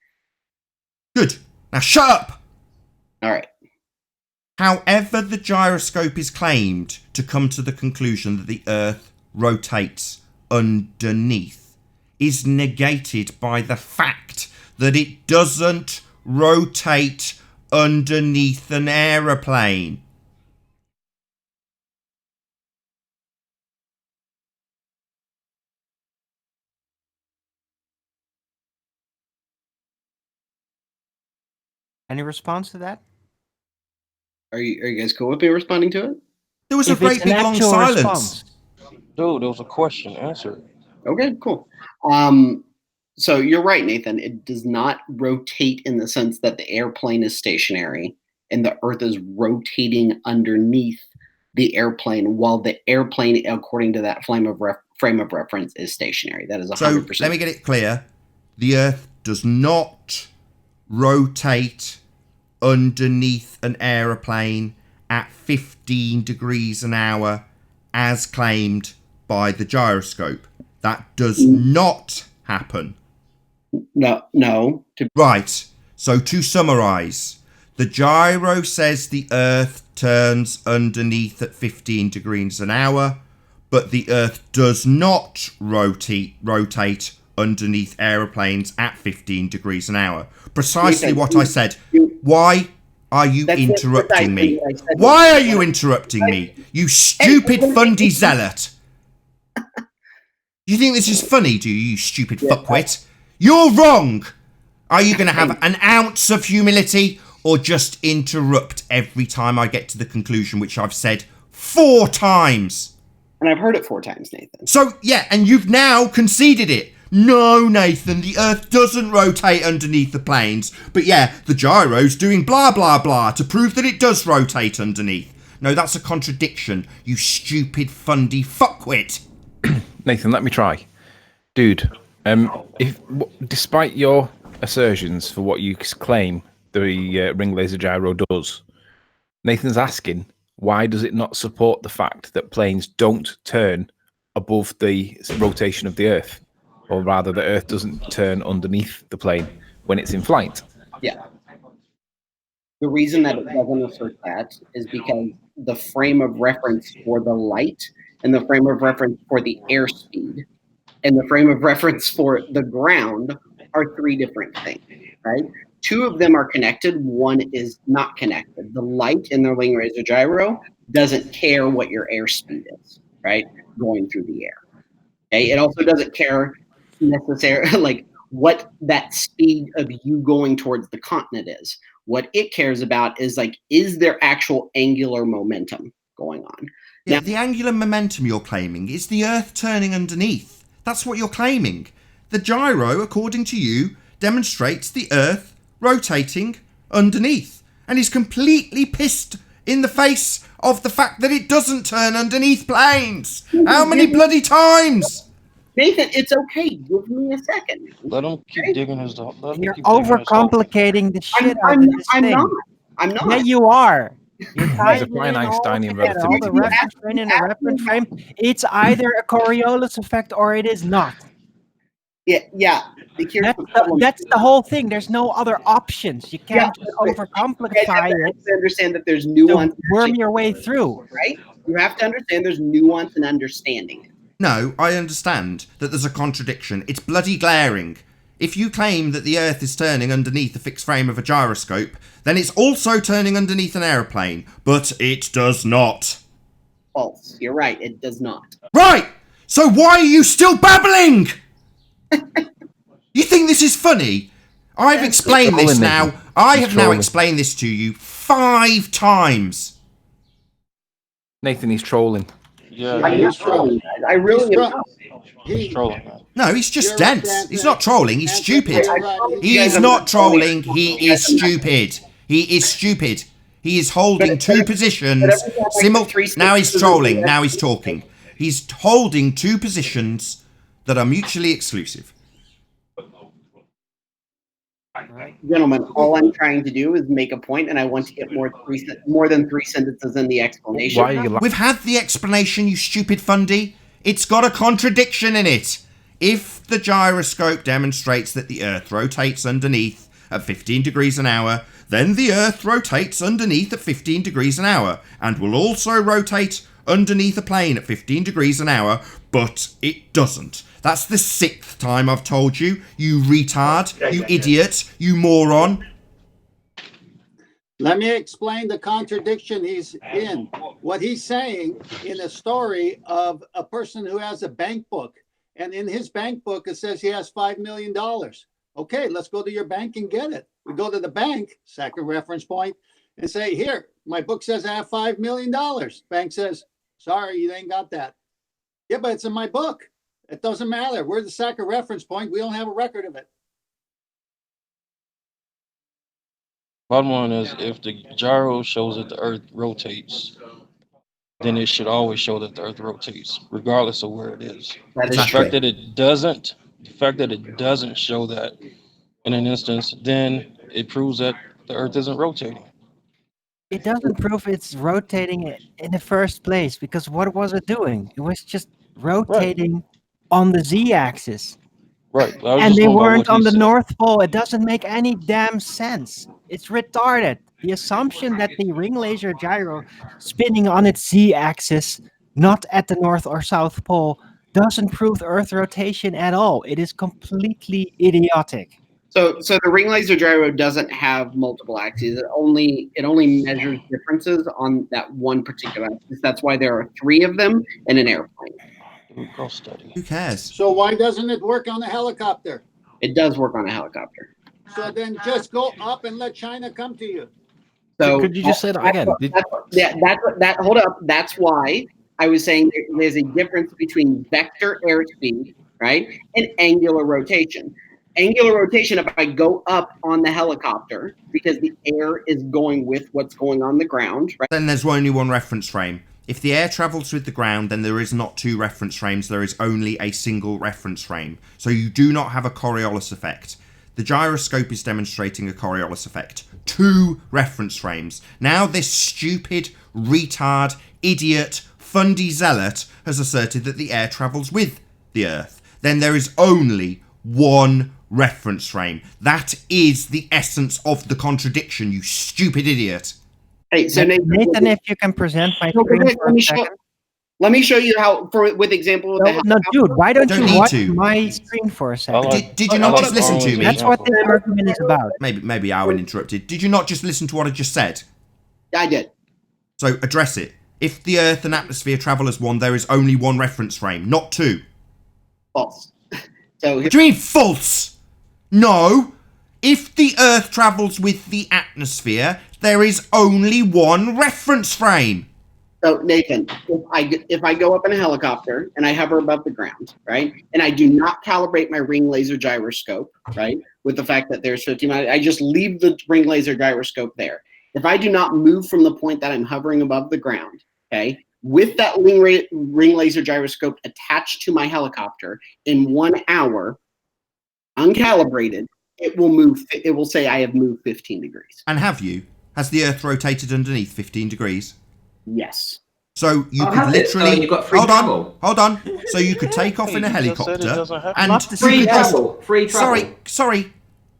Good. Now shut up! All right. However, the gyroscope is claimed to come to the conclusion that the Earth rotates underneath is negated by the fact that it doesn't rotate underneath an aeroplane. Any response to that? Are you guys cool with me responding to it? There was a If great it's an big long actual silence. response. Dude, there was a question. Answer it. Okay, cool. So you're right, Nathan. It does not rotate in the sense that the airplane is stationary and the Earth is rotating underneath the airplane, while the airplane, according to that frame of reference, is stationary. That is 100%. So let me get it clear. The Earth does not rotate underneath an aeroplane at 15 degrees an hour as claimed by the gyroscope. That does not happen. No. Right, so to summarise, the gyro says the Earth turns underneath at 15 degrees an hour, but the Earth does not rotate underneath aeroplanes at 15 degrees an hour. Precisely Nathan, what I said. Why are you interrupting me? Precisely what I said. Why are you interrupting me? You stupid fundy zealot. You think this is funny, do you stupid fuckwit? You're wrong! Are you going to have an ounce of humility or just interrupt every time I get to the conclusion, which I've said 4 times? And I've heard it 4 times, Nathan. So, yeah, and you've now conceded it. No, Nathan, the Earth doesn't rotate underneath the planes. But yeah, the gyro's doing blah, blah, blah to prove that it does rotate underneath. No, that's a contradiction, you stupid fundy fuckwit. Nathan, let me try. Dude, despite your assertions for what you claim the ring laser gyro does, Nathan's asking, why does it not support the fact that planes don't turn above the rotation of the Earth? Or rather, the Earth doesn't turn underneath the plane when it's in flight? Yeah. The reason that it doesn't assert that is because the frame of reference for the light and the frame of reference for the airspeed and the frame of reference for the ground are 3 different things, right? 2 of them are connected. 1 is not connected. The light in the ring laser gyro doesn't care what your airspeed is, right? Going through the air. Okay. It also doesn't care necessarily like what that speed of you going towards the continent is. What it cares about is like, is there actual angular momentum going on? Yeah, Now, the angular momentum you're claiming is the Earth turning underneath. That's what you're claiming. The gyro, according to you, demonstrates the Earth rotating underneath and is completely pissed in the face of the fact that it doesn't turn underneath planes. How many bloody times? Nathan, it's okay. Give me a second. Let him keep digging his. You're overcomplicating the shit out of this I'm thing. not. I'm not. Yeah, you are. You're There's a tying fine in all Einsteinian together, all the relativity. reference frame and the reference frame. It's either a Coriolis effect or it is not. Yeah. Here's That's the problem. that's the whole thing. There's no other options. You can't just You guys overcomplify have it to understand that there's to nuance. worm your way through. Right? You have to understand there's nuance and understanding it. No, I understand that there's a contradiction. It's bloody glaring. If you claim that the Earth is turning underneath the fixed frame of a gyroscope, then it's also turning underneath an aeroplane, but it does not. False. You're right. It does not. Right! So why are you still babbling? You think this is funny? I've explained this now. I have now explained this to you 5 times. Nathan, he's trolling. Yeah, I'm not trolling, guys. I really am not. he's trolling, man. No, he's just dense. He's not trolling, he's stupid. He Guys, is I'm not not trolling, trolling. he is stupid. He is stupid. He is holding 2 positions. Now he's trolling, now he's talking. He's holding 2 positions that are mutually exclusive. Gentlemen, all I'm trying to do is make a point, and I want to get more than 3 sentences in the explanation. Why are you We've had the explanation, you stupid fundy. It's got a contradiction in it. If the gyroscope demonstrates that the Earth rotates underneath at 15 degrees an hour, then the Earth rotates underneath at 15 degrees an hour, and will also rotate underneath a plane at 15 degrees an hour, but it doesn't. That's the 6th time I've told you, you retard, you idiot, you moron. Let me explain the contradiction he's in. What he's saying in a story of a person who has a bank book, and in his bank book, it says he has $5 million. Okay, let's go to your bank and get it. We go to the bank, second reference point, and say, here, my book says I have $5 million. Bank says, sorry, you ain't got that. Yeah, but it's in my book. It doesn't matter. We're the second reference point. We don't have a record of it. Bottom line is, if the gyro shows that the Earth rotates, then it should always show that the Earth rotates, regardless of where it is. That is The true. fact that it doesn't show that in an instance, then it proves that the Earth isn't rotating. It doesn't prove it's rotating in the first place, because what was it doing? It was just rotating on the z-axis. Right. I was And just they going by weren't what he on the said. North Pole. It doesn't make any damn sense. It's retarded. The assumption that the ring laser gyro spinning on its z-axis, not at the North or South Pole, doesn't prove Earth rotation at all. It is completely idiotic. So the ring laser gyro doesn't have multiple axes. It only measures differences on that one particular axis. That's why there are 3 of them in an airplane. Go study. Who cares? So why doesn't it work on a helicopter? It does work on a helicopter. So then just go up and let China come to you. So Could you just say that again? Hold up. That's why I was saying there's a difference between vector airspeed, right, and angular rotation. Angular rotation, if I go up on the helicopter because the air is going with what's going on the ground, right? Then there's only one reference frame. If the air travels with the ground, then there is not 2 reference frames, there is only a single reference frame. So you do not have a Coriolis effect. The gyroscope is demonstrating a Coriolis effect. 2 reference frames. Now this stupid, retard, idiot, fundy zealot has asserted that the air travels with the Earth. Then there is only 1 reference frame. That is the essence of the contradiction, you stupid idiot. Hey, so Nathan, if you can present my screen for a second. Let me show you how, with example of the No, dude, why don't Don't you need watch to. my screen for a second? Did you not just listen to me? That's what the argument is about. Maybe Owen interrupted. Did you not just listen to what I just said? I did. So address it. If the Earth and atmosphere travel as one, there is only 1 reference frame, not 2. False. So What do you mean false? No. If the Earth travels with the atmosphere, there is only 1 reference frame. So Nathan, if I go up in a helicopter and I hover above the ground, right, and I do not calibrate my ring laser gyroscope, right, with the fact that there's 50 miles, I just leave the ring laser gyroscope there. If I do not move from the point that I'm hovering above the ground, okay, with that ring laser gyroscope attached to my helicopter in 1 hour, uncalibrated, it will move. It will say I have moved 15 degrees. And have you? Has the Earth rotated underneath 15 degrees? Yes. So you could literally you've got free hold travel. on. So you could take off in a Hey, you just said it helicopter doesn't happen. and Not the Free sea travel. Free travel. sorry.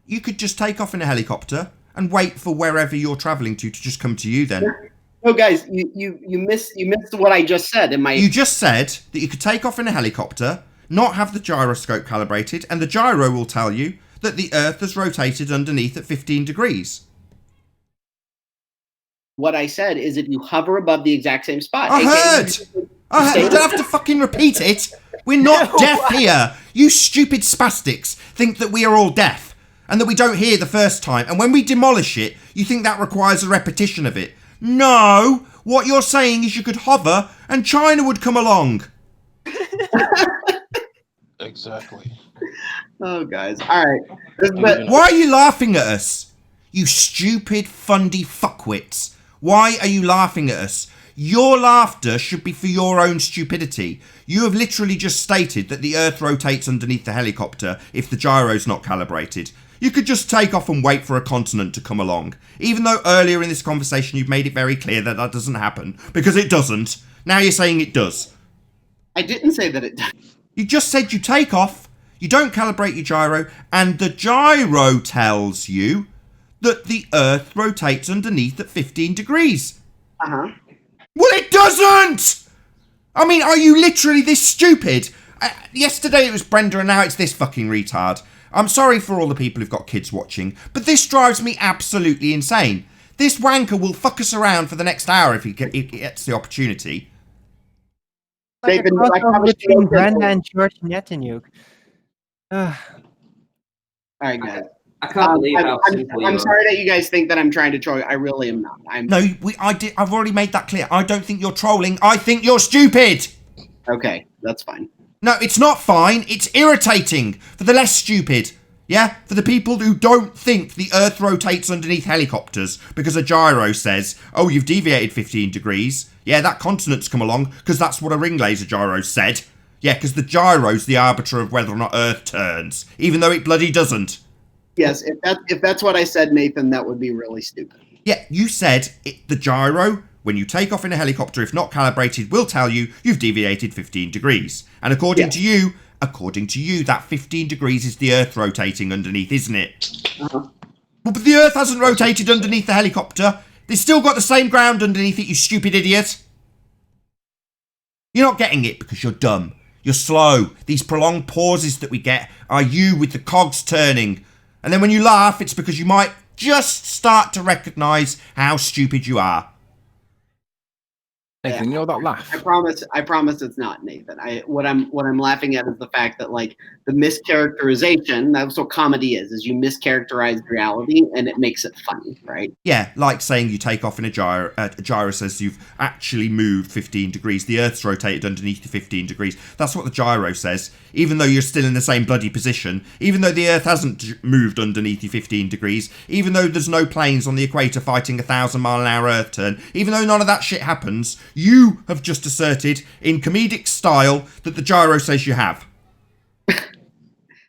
You could just take off in a helicopter and wait for wherever you're traveling to just come to you. Then No, guys, you missed what I just said in my. you just said that you could take off in a helicopter, not have the gyroscope calibrated, and the gyro will tell you that the Earth has rotated underneath at 15 degrees. What I said is if you hover above the exact same spot. I heard. You don't have to fucking repeat it. We're not deaf here. You stupid spastics think that we are all deaf and that we don't hear the first time. And when we demolish it, you think that requires a repetition of it. No. What you're saying is you could hover and China would come along. Exactly. Oh, guys. All right. But Why are you laughing at us? You stupid, fundy fuckwits. Why are you laughing at us? Your laughter should be for your own stupidity. You have literally just stated that the Earth rotates underneath the helicopter if the gyro's not calibrated. You could just take off and wait for a continent to come along. Even though earlier in this conversation you've made it very clear that that doesn't happen. Because it doesn't. Now you're saying it does. I didn't say that it does. You just said you take off, you don't calibrate your gyro, and the gyro tells you that the Earth rotates underneath at 15 degrees. Uh-huh. Well, it doesn't! I mean, are you literally this stupid? Yesterday it was Brenda and now it's this fucking retard. I'm sorry for all the people who've got kids watching, but this drives me absolutely insane. This wanker will fuck us around for the next hour if he gets the opportunity. Like a crossover between Brenda and George Netanyahu. All right, guys. I can't believe how simple you I'm are. sorry that you guys think that I'm trying to troll you. I really am not. I've already made that clear. I don't think you're trolling. I think you're stupid. Okay, that's fine. No, it's not fine. It's irritating for the less stupid. Yeah? For the people who don't think the Earth rotates underneath helicopters because a gyro says, oh, you've deviated 15 degrees. Yeah, that continent's come along because that's what a ring laser gyro said. Yeah, because the gyro's the arbiter of whether or not Earth turns, even though it bloody doesn't. Yes, if that's what I said, Nathan, that would be really stupid. Yeah, you said the gyro, when you take off in a helicopter, if not calibrated, will tell you you've deviated 15 degrees. And according to you, that 15 degrees is the Earth rotating underneath, isn't it? Uh-huh. Well, but the Earth hasn't rotated underneath the helicopter. They've still got the same ground underneath it, you stupid idiot. You're not getting it because you're dumb. You're slow. These prolonged pauses that we get are you with the cogs turning. And then when you laugh, it's because you might just start to recognise how stupid you are. Nathan, you know that laugh? I promise it's not, Nathan. What I'm laughing at is the fact that, like, the mischaracterization, that's what comedy is you mischaracterize reality and it makes it funny, right? Yeah, like saying you take off in a gyro says you've actually moved 15 degrees. The Earth's rotated underneath the 15 degrees. That's what the gyro says, even though you're still in the same bloody position, even though the Earth hasn't moved underneath you 15 degrees, even though there's no planes on the equator fighting 1,000-mile-an-hour Earth turn, even though none of that shit happens, you have just asserted in comedic style that the gyro says you have.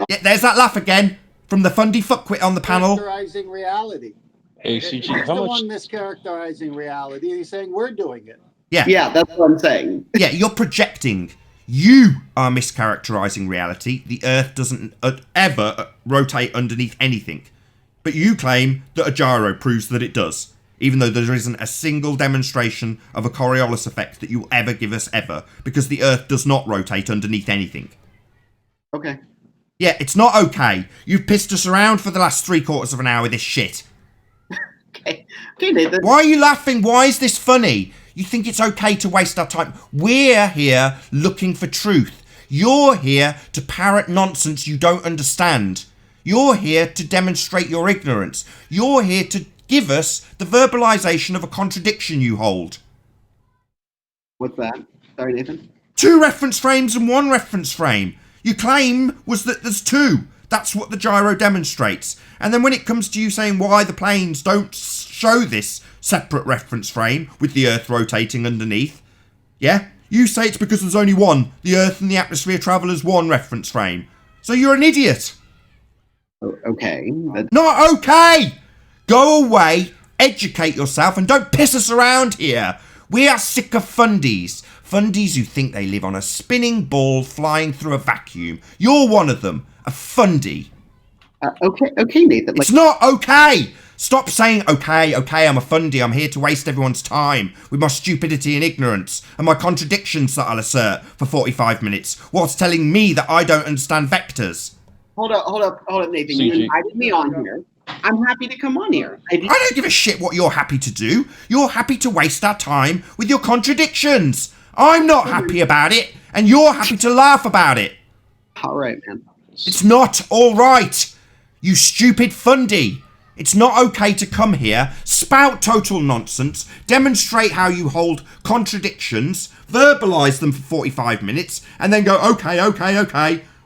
Yeah, there's that laugh again from the fundy fuckwit on the panel. Mischaracterizing reality. Hey, CG, He's how the much? one mischaracterizing reality. He's saying we're doing it. Yeah, that's what I'm saying. Yeah, you're projecting. You are mischaracterizing reality. The Earth doesn't ever rotate underneath anything. But you claim that a gyro proves that it does, even though there isn't a single demonstration of a Coriolis effect that you'll ever give us ever, because the Earth does not rotate underneath anything. Okay. Yeah, it's not okay. You've pissed us around for the last 3/4 of an hour with this shit. Okay, Nathan. Why are you laughing? Why is this funny? You think it's okay to waste our time? We're here looking for truth. You're here to parrot nonsense you don't understand. You're here to demonstrate your ignorance. You're here to give us the verbalization of a contradiction you hold. What's that? Sorry, Nathan. 2 reference frames and 1 reference frame. Your claim was that there's 2. That's what the gyro demonstrates. And then when it comes to you saying why the planes don't show this separate reference frame with the Earth rotating underneath, yeah, you say it's because there's only one. The Earth and the atmosphere travel as 1 reference frame. So you're an idiot. Okay. Not okay. Go away, educate yourself, and don't piss us around here. We are sick of fundies. Fundies who think they live on a spinning ball flying through a vacuum. You're one of them. A fundy. Okay, Nathan. It's not okay. Stop saying, okay, I'm a fundy. I'm here to waste everyone's time with my stupidity and ignorance and my contradictions that I'll assert for 45 minutes whilst telling me that I don't understand vectors. Hold up, Nathan. CG. You invited me on here. I'm happy to come on here. I don't give a shit what you're happy to do. You're happy to waste our time with your contradictions. I'm not happy about it, and you're happy to laugh about it. All right, man. It's not all right, you stupid fundy. It's not okay to come here, spout total nonsense, demonstrate how you hold contradictions, verbalise them for 45 minutes, and then go, okay.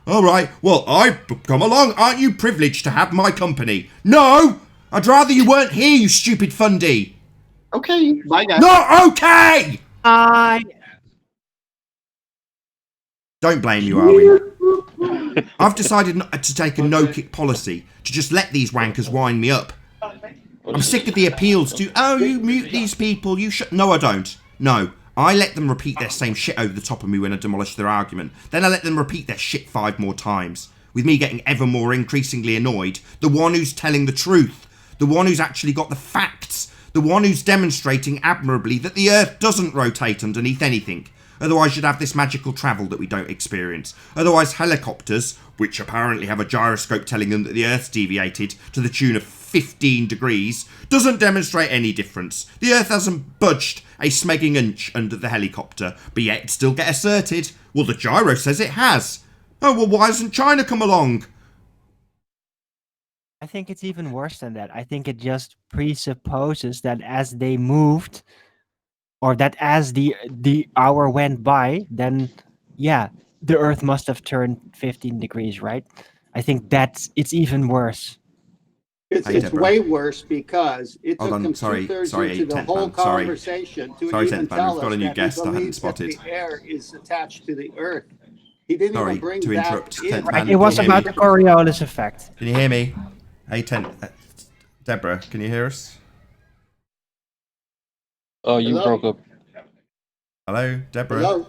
All right, well, I've come along. Aren't you privileged to have my company? No! I'd rather you weren't here, you stupid fundy. Okay, bye, guys. Not okay! Don't blame you, Arwie. I've decided not to take a no-kick policy, to just let these wankers wind me up. I'm sick of the appeals to, oh, you mute these people, you should... No, I don't. No. I let them repeat their same shit over the top of me when I demolish their argument. Then I let them repeat their shit 5 more times. With me getting ever more increasingly annoyed. The one who's telling the truth. the one who's actually got the facts, the one who's demonstrating admirably that the Earth doesn't rotate underneath anything. Otherwise, you'd have this magical travel that we don't experience. Otherwise, helicopters, which apparently have a gyroscope telling them that the Earth's deviated to the tune of 15 degrees, doesn't demonstrate any difference. The Earth hasn't budged a smegging inch under the helicopter, but yet it still get asserted. Well, the gyro says it has. Oh, well, why hasn't China come along? I think it's even worse than that. I think it just presupposes that as they moved, or that as the hour went by, then yeah, the Earth must have turned 15 degrees, right? I think it's even worse. It's way worse because it took them sorry, two-thirds into the whole conversation to even tell us that he believes that the air is attached to the Earth. He didn't even bring that in. Right, it was about the Coriolis effect. Can you hear me? Hey, Deborah, can you hear us? Oh, you Hello? broke up. Hello, Deborah? Hello?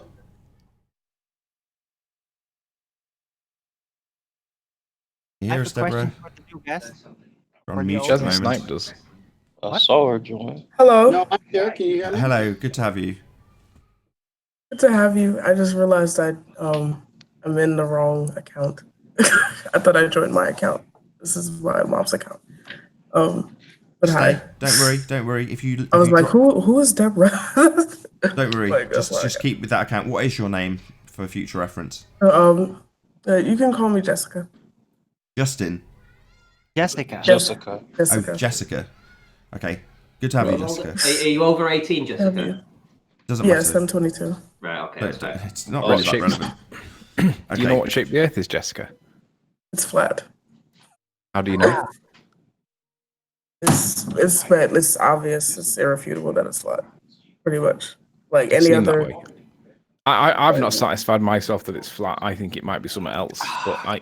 Can you hear us, Deborah? We're on mute She at the hasn't moment. sniped us. I saw her join. Hello. No, I'm here. Can you hear me? Hello, good to have you. Good to have you. I just realized I'm in the wrong account. I thought I joined my account. This is my mom's account. But hi. Don't worry. I was like, who is Deborah? Don't worry. Like, just keep with that account. What is your name for future reference? You can call me Jessica. Justin. Jessica. Jessica. Oh, Jessica. Okay. Good to have you, Jessica. Are you over 18, Jessica? Doesn't matter. Yes, I'm 22. Right, okay. It's not really that relevant. Do you know what shape the Earth is, Jessica? It's flat. How do you know? It's obvious. It's irrefutable that it's flat. Pretty much. Like any Seemed that other. way. I've not satisfied myself that it's flat. I think it might be something else. But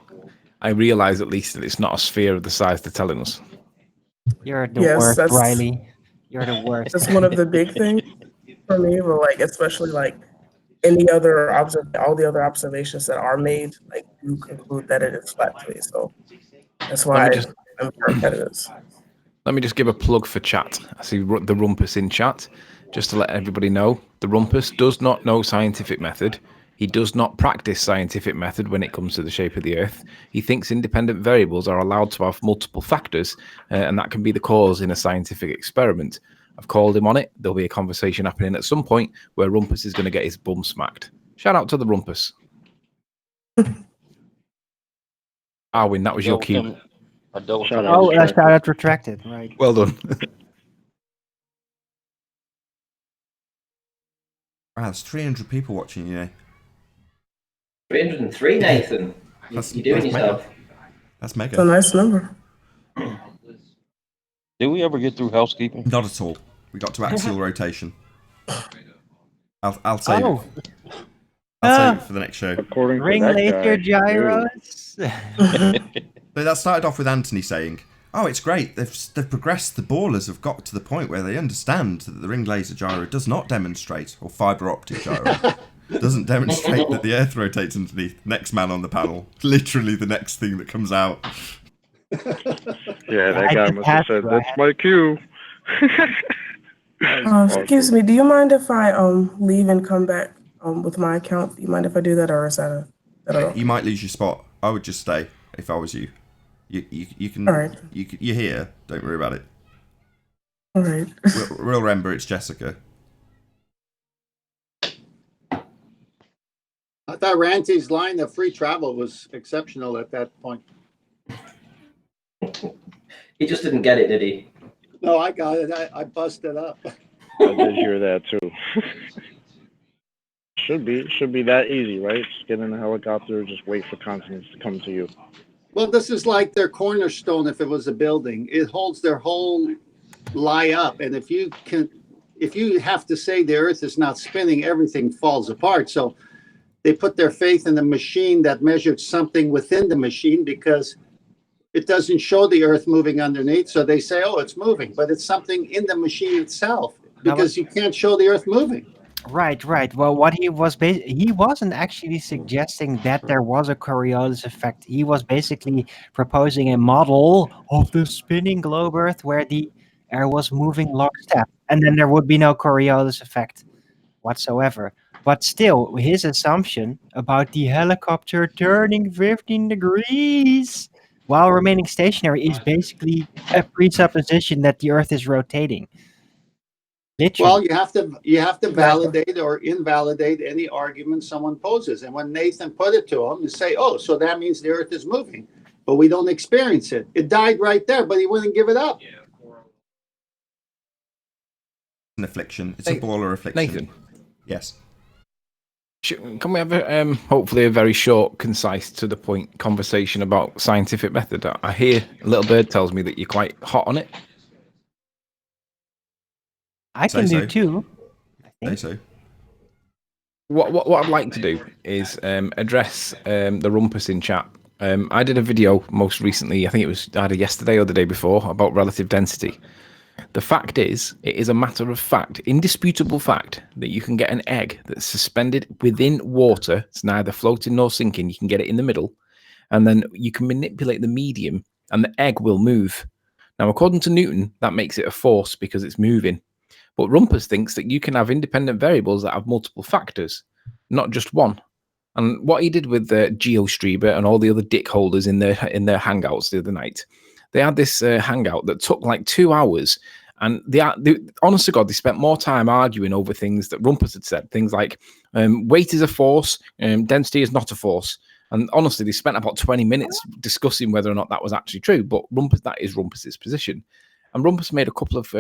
I realise at least that it's not a sphere of the size they're telling us. You're the worst, Riley. You're the worst. That's one of the big things for me, but like especially like any other all the other observations that are made, like you conclude that it is flat to me. So that's why I'm repetitive. Let me just give a plug for chat. I see the Rumpus in chat. Just to let everybody know, the Rumpus does not know scientific method. He does not practice scientific method when it comes to the shape of the Earth. He thinks independent variables are allowed to have multiple factors, and that can be the cause in a scientific experiment. I've called him on it. There'll be a conversation happening at some point where Rumpus is going to get his bum smacked. Shout out to the Rumpus. Arwin, that was your cue. Shout out retracted. Right. Well done. Wow, there's 300 people watching you. 303, Nathan. You're doing yourself. That's mega. It's a nice number. Did we ever get through housekeeping? Not at all. We got to axial rotation. I'll save it. I'll save it for the next show. Ring laser gyros. So that started off with Anthony saying, "Oh, it's great. They've progressed. The ballers have got to the point where they understand that the ring laser gyro does not demonstrate, or fiber optic gyro doesn't demonstrate that the Earth rotates underneath." Next man on the panel, literally the next thing that comes out. Yeah, that guy must have said, "That's my cue." Excuse me. Do you mind if I leave and come back with my account? Do you mind if I do that, or is that You might lose your spot. I would just stay if I was you. You can. All right. You're here. Don't worry about it. All right. We'll remember it's Jessica. I thought Ranty's line of free travel was exceptional at that point. He just didn't get it, did he? No, I got it. I busted up. I did hear that too. Should be that easy, right? Just get in a helicopter, just wait for consonants to come to you. Well, this is like their cornerstone. If it was a building, it holds their whole lie up. And if you have to say the Earth is not spinning, everything falls apart. So they put their faith in the machine that measured something within the machine because it doesn't show the Earth moving underneath. So they say, oh, it's moving, but it's something in the machine itself because you can't show the Earth moving. Right, right. Well, what he was he wasn't actually suggesting that there was a Coriolis effect. He was basically proposing a model of the spinning globe Earth where the air was moving lockstep, and then there would be no Coriolis effect whatsoever. But still, his assumption about the helicopter turning 15 degrees while remaining stationary is basically a presupposition that the Earth is rotating. Literally. Well, you have to Exactly. validate or invalidate any argument someone poses. And when Nathan put it to him, you say, "Oh, so that means the Earth is moving, but we don't experience it." It died right there, but he wouldn't give it up. An affliction. It's a baller affliction. Nathan. Yes. Can we have hopefully a very short, concise, to the point conversation about scientific method? I hear Little Bird tells me that you're quite hot on it. I can do too. Say so. What I'd like to do is address the rumpus in chat. I did a video most recently, I think it was either yesterday or the day before, about relative density. The fact is, it is a matter of fact, indisputable fact, that you can get an egg that's suspended within water. It's neither floating nor sinking. You can get it in the middle, and then you can manipulate the medium, and the egg will move. Now, according to Newton, that makes it a force because it's moving. But Rumpus thinks that you can have independent variables that have multiple factors, not just one. And what he did with GeoStreamer and all the other dick holders in their hangouts the other night, they had this hangout that took like 2 hours. And they, honest to God, they spent more time arguing over things that Rumpus had said. Things like weight is a force, density is not a force. And honestly, they spent about 20 minutes discussing whether or not that was actually true. But Rumpus, that is Rumpus's position. And Rumpus made a couple of,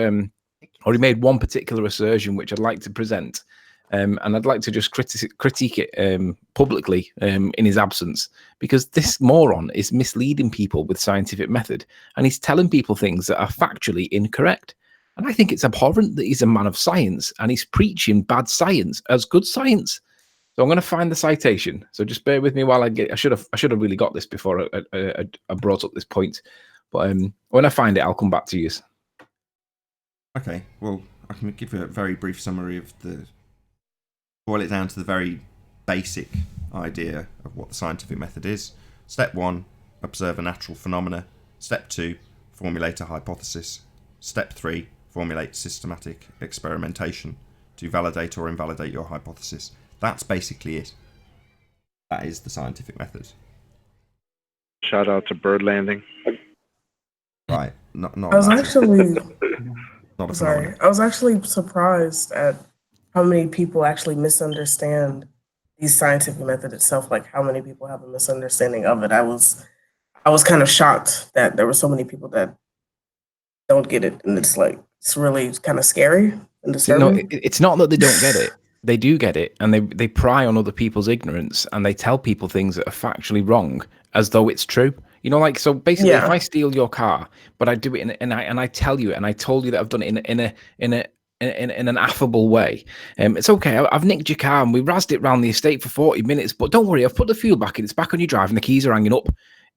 or he made one particular assertion which I'd like to present. And I'd like to just critique it publicly in his absence, because this moron is misleading people with scientific method, and he's telling people things that are factually incorrect. And I think it's abhorrent that he's a man of science and he's preaching bad science as good science. So I'm going to find the citation. So just bear with me while I should have really got this before I brought up this point. But when I find it, I'll come back to you. Okay. Well, I can give you a very brief summary of boil it down to the very basic idea of what the scientific method is. Step 1, observe a natural phenomena. Step 2, formulate a hypothesis. Step 3, formulate systematic experimentation to validate or invalidate your hypothesis. That's basically it. That is the scientific method. Shout out to bird landing. Right. Not I was actually not a sorry. phenomenon. I was actually surprised at how many people actually misunderstand the scientific method itself. Like how many people have a misunderstanding of it. I was kind of shocked that there were so many people that don't get it, and it's really kind of scary and disturbing. No, it's not that they don't get it. They do get it, and they pry on other people's ignorance, and they tell people things that are factually wrong as though it's true. You know, like, so basically, if I steal your car, but I do it and I tell you, and I told you that I've done it in an affable way, it's okay. I've nicked your car and we razzed it around the estate for 40 minutes, but don't worry, I've put the fuel back in. It's back on your drive, and the keys are hanging up.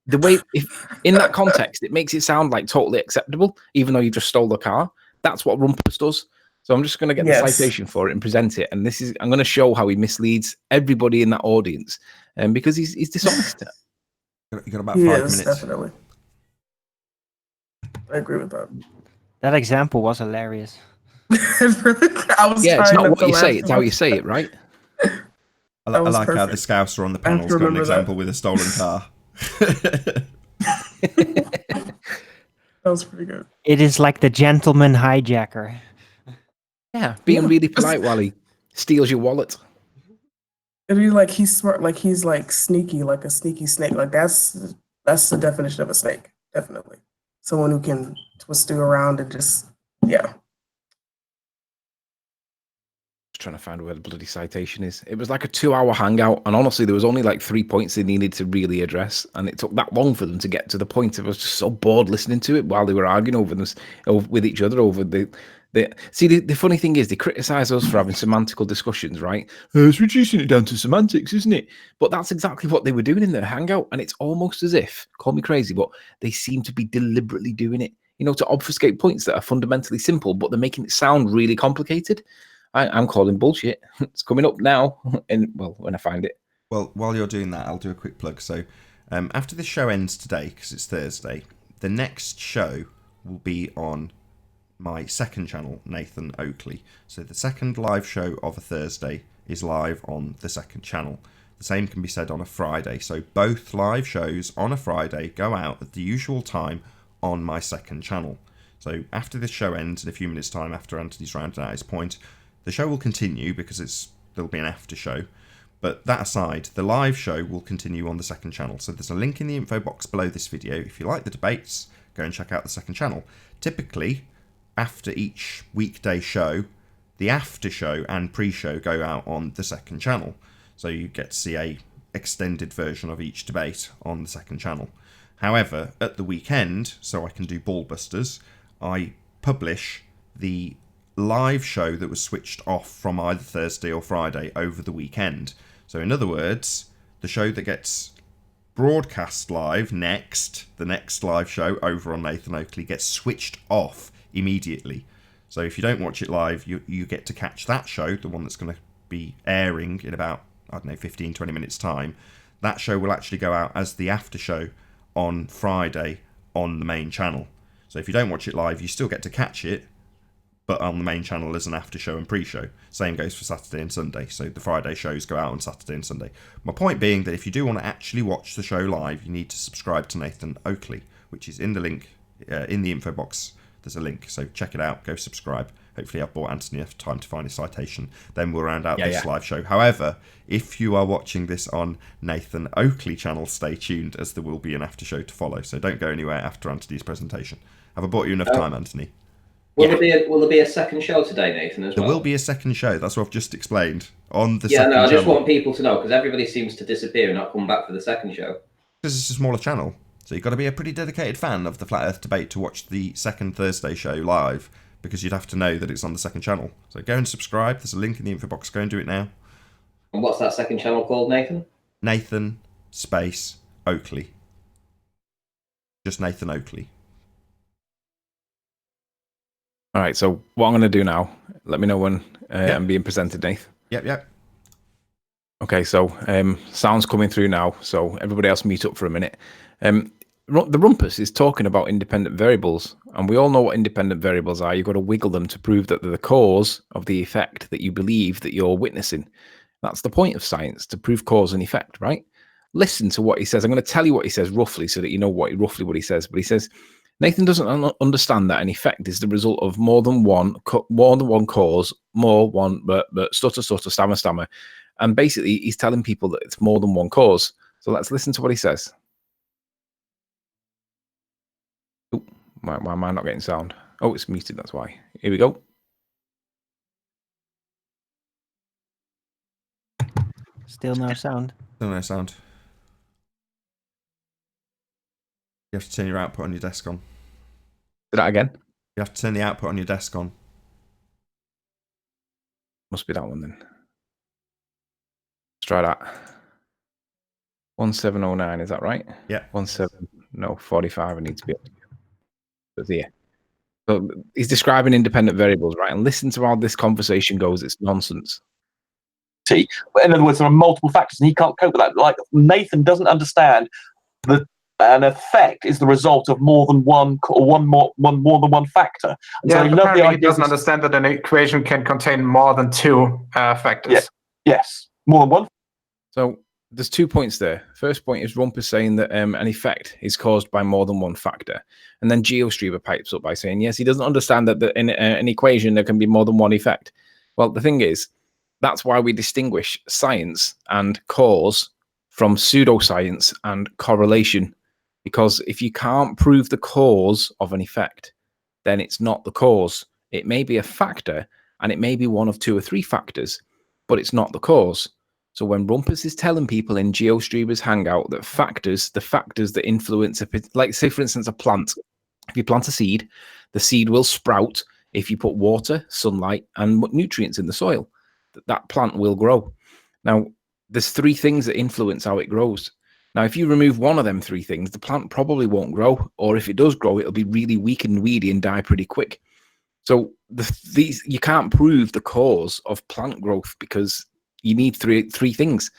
The way, if in that context, it makes it sound like totally acceptable, even though you just stole the car. That's what Rumpus does. So I'm just going to get the citation for it and present it. And I'm going to show how he misleads everybody in that audience, because he's dishonest. You got about 5 minutes. Definitely. I agree with that. That example was hilarious. It's not what you say, it's how you say it, right? I like how the Scouser on the panel's got an example with a stolen car. That was pretty good. It is like the gentleman hijacker. Yeah, being really polite while he steals your wallet. It'd be like he's smart, like he's like sneaky, like a sneaky snake. Like that's the definition of a snake, definitely. Someone who can twist you around and just Trying to find where the bloody citation is. It was like a 2-hour hangout, and honestly there was only like 3 points they needed to really address, and it took that long for them to get to the point. I was just so bored listening to it while they were arguing over this with each other over the funny thing is they criticize us for having semantical discussions, right? It's reducing it down to semantics, isn't it? But that's exactly what they were doing in their hangout, and it's almost as if, call me crazy, but they seem to be deliberately doing it, to obfuscate points that are fundamentally simple, but they're making it sound really complicated. I'm calling bullshit. It's coming up now, and well, when I find it. Well, while you're doing that, I'll do a quick plug. So, after this show ends today, because it's Thursday, the next show will be on my second channel, Nathan Oakley. So the second live show of a Thursday is live on the second channel. The same can be said on a Friday. So both live shows on a Friday go out at the usual time on my second channel. So after this show ends, in a few minutes' time, after Anthony's rounded out his point, the show will continue because there'll be an after show. But that aside, the live show will continue on the second channel. So there's a link in the info box below this video. If you like the debates, go and check out the second channel. Typically, after each weekday show, the after show and pre-show go out on the second channel. So you get to see a extended version of each debate on the second channel. However, at the weekend, so I can do ball busters, I publish the live show that was switched off from either Thursday or Friday over the weekend. So in other words, the show that gets broadcast live next, the next live show over on Nathan Oakley, gets switched off immediately. So if you don't watch it live, you get to catch that show, the one that's going to be airing in about, 15-20 minutes time. That show will actually go out as the after show on Friday on the main channel. So if you don't watch it live, you still get to catch it, but on the main channel as an after show and pre-show. Same goes for Saturday and Sunday. So the Friday shows go out on Saturday and Sunday. My point being that if you do want to actually watch the show live, you need to subscribe to Nathan Oakley, which is in the link in the info box. There's a link, so check it out. Go subscribe. Hopefully I've bought Anthony enough time to find a citation. Then we'll round out this live show. However, if you are watching this on Nathan Oakley channel, stay tuned, as there will be an after show to follow. So don't go anywhere after Anthony's presentation. Have I bought you enough time, Anthony? Will there be a second show today, Nathan, as well? There will be a second show. That's what I've just explained. On the second channel. I just want people to know, because everybody seems to disappear and not come back for the second show. Because it's a smaller channel. So you've got to be a pretty dedicated fan of the Flat Earth debate to watch the second Thursday show live, because you'd have to know that it's on the second channel. So go and subscribe. There's a link in the info box. Go and do it now. And what's that second channel called, Nathan? Nathan space Oakley. Just Nathan Oakley. All right, so what I'm going to do now, let me know when I'm being presented, Nath. Yep. Okay, so sound's coming through now, so everybody else meet up for a minute. The rumpus is talking about independent variables, and we all know what independent variables are. You've got to wiggle them to prove that they're the cause of the effect that you believe that you're witnessing. That's the point of science, to prove cause and effect, right? Listen to what he says. I'm going to tell you what he says roughly so that you know roughly what he says. But he says, Nathan doesn't understand that an effect is the result of more than one cause, but stutter, stammer. And basically, he's telling people that it's more than one cause. So let's listen to what he says. Oh, why am I not getting sound? Oh, it's muted, that's why. Here we go. Still no sound. Still no sound. You have to turn your output on your desk on. Do that again? You have to turn the output on your desk on. Must be that one then. Let's try that. 1709, is that right? Yeah. 45, I need to be able to. But yeah. So he's describing independent variables, right? And listen to how this conversation goes. It's nonsense. In other words, there are multiple factors, and he can't cope with that. Like, Nathan doesn't understand that an effect is the result of more than one factor. And yeah, so apparently he doesn't understand that an equation can contain more than two factors. Yeah. Yes, more than one. So there's 2 points there. First point is Rumpus saying that an effect is caused by more than one factor. And then GeoStreamer pipes up by saying, yes, he doesn't understand that in an equation there can be more than one effect. Well, the thing is, that's why we distinguish science and cause from pseudoscience and correlation. Because if you can't prove the cause of an effect, then it's not the cause. It may be a factor, and it may be one of 2 or 3 factors, but it's not the cause. So when Rumpus is telling people in GeoStreamer's Hangout that the factors that influence, like say for instance a plant, if you plant a seed, the seed will sprout if you put water, sunlight, and nutrients in the soil. That plant will grow. Now, there's 3 things that influence how it grows. Now, if you remove one of them 3 things, the plant probably won't grow, or if it does grow, it'll be really weak and weedy and die pretty quick. So these you can't prove the cause of plant growth because you need three things.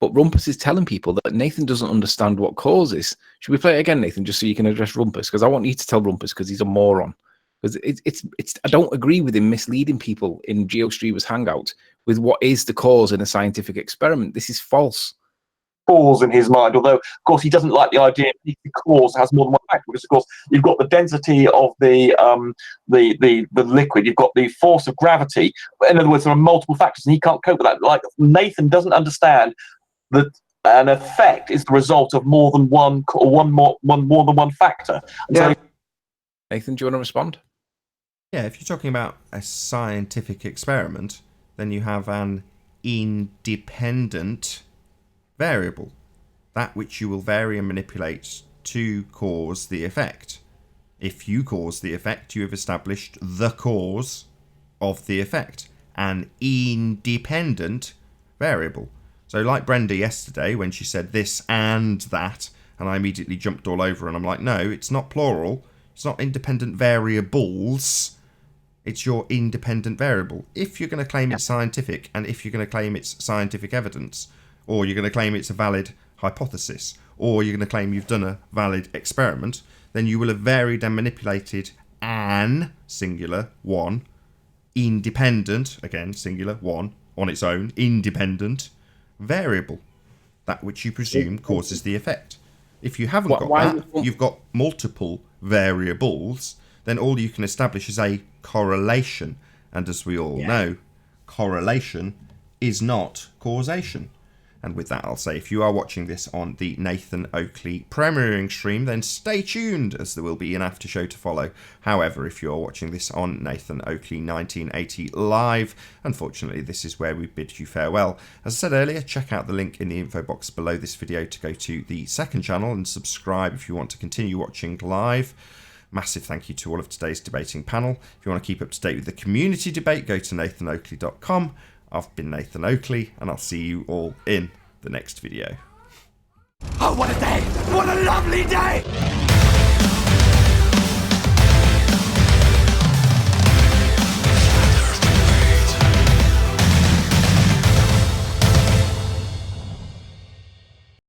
But Rumpus is telling people that Nathan doesn't understand what causes. Should we play it again, Nathan, just so you can address Rumpus? Because I want you to tell Rumpus because he's a moron. Because it's I don't agree with him misleading people in GeoStreamer's Hangout with what is the cause in a scientific experiment. This is false. Cause in his mind, although of course he doesn't like the idea the cause has more than one factor, because of course you've got the density of the liquid, you've got the force of gravity. In other words, there are multiple factors, and he can't cope with that. Like Nathan doesn't understand that an effect is the result of more than one factor. And yeah. So, Nathan, do you want to respond? Yeah, if you're talking about a scientific experiment, then you have an independent variable, that which you will vary and manipulate to cause the effect. If you cause the effect, you have established the cause of the effect, an independent variable. So like Brenda yesterday when she said this and that, and I immediately jumped all over and I'm like, no, it's not plural, it's not independent variables, it's your independent variable. If you're going to claim it's scientific, and if you're going to claim it's scientific evidence, or you're going to claim it's a valid hypothesis, or you're going to claim you've done a valid experiment, then you will have varied and manipulated an, singular, one, independent, again, singular, one, on its own, independent variable, that which you presume causes the effect. If you haven't got that, you've got multiple variables, then all you can establish is a correlation. And as we all know, correlation is not causation. And with that, I'll say, if you are watching this on the Nathan Oakley premiering stream, then stay tuned, as there will be an after show to follow. However, if you are watching this on Nathan Oakley 1980 live, unfortunately, this is where we bid you farewell. As I said earlier, check out the link in the info box below this video to go to the second channel and subscribe if you want to continue watching live. Massive thank you to all of today's debating panel. If you want to keep up to date with the community debate, go to nathanoakley.com. I've been Nathan Oakley, and I'll see you all in the next video. Oh, what a day! What a lovely day!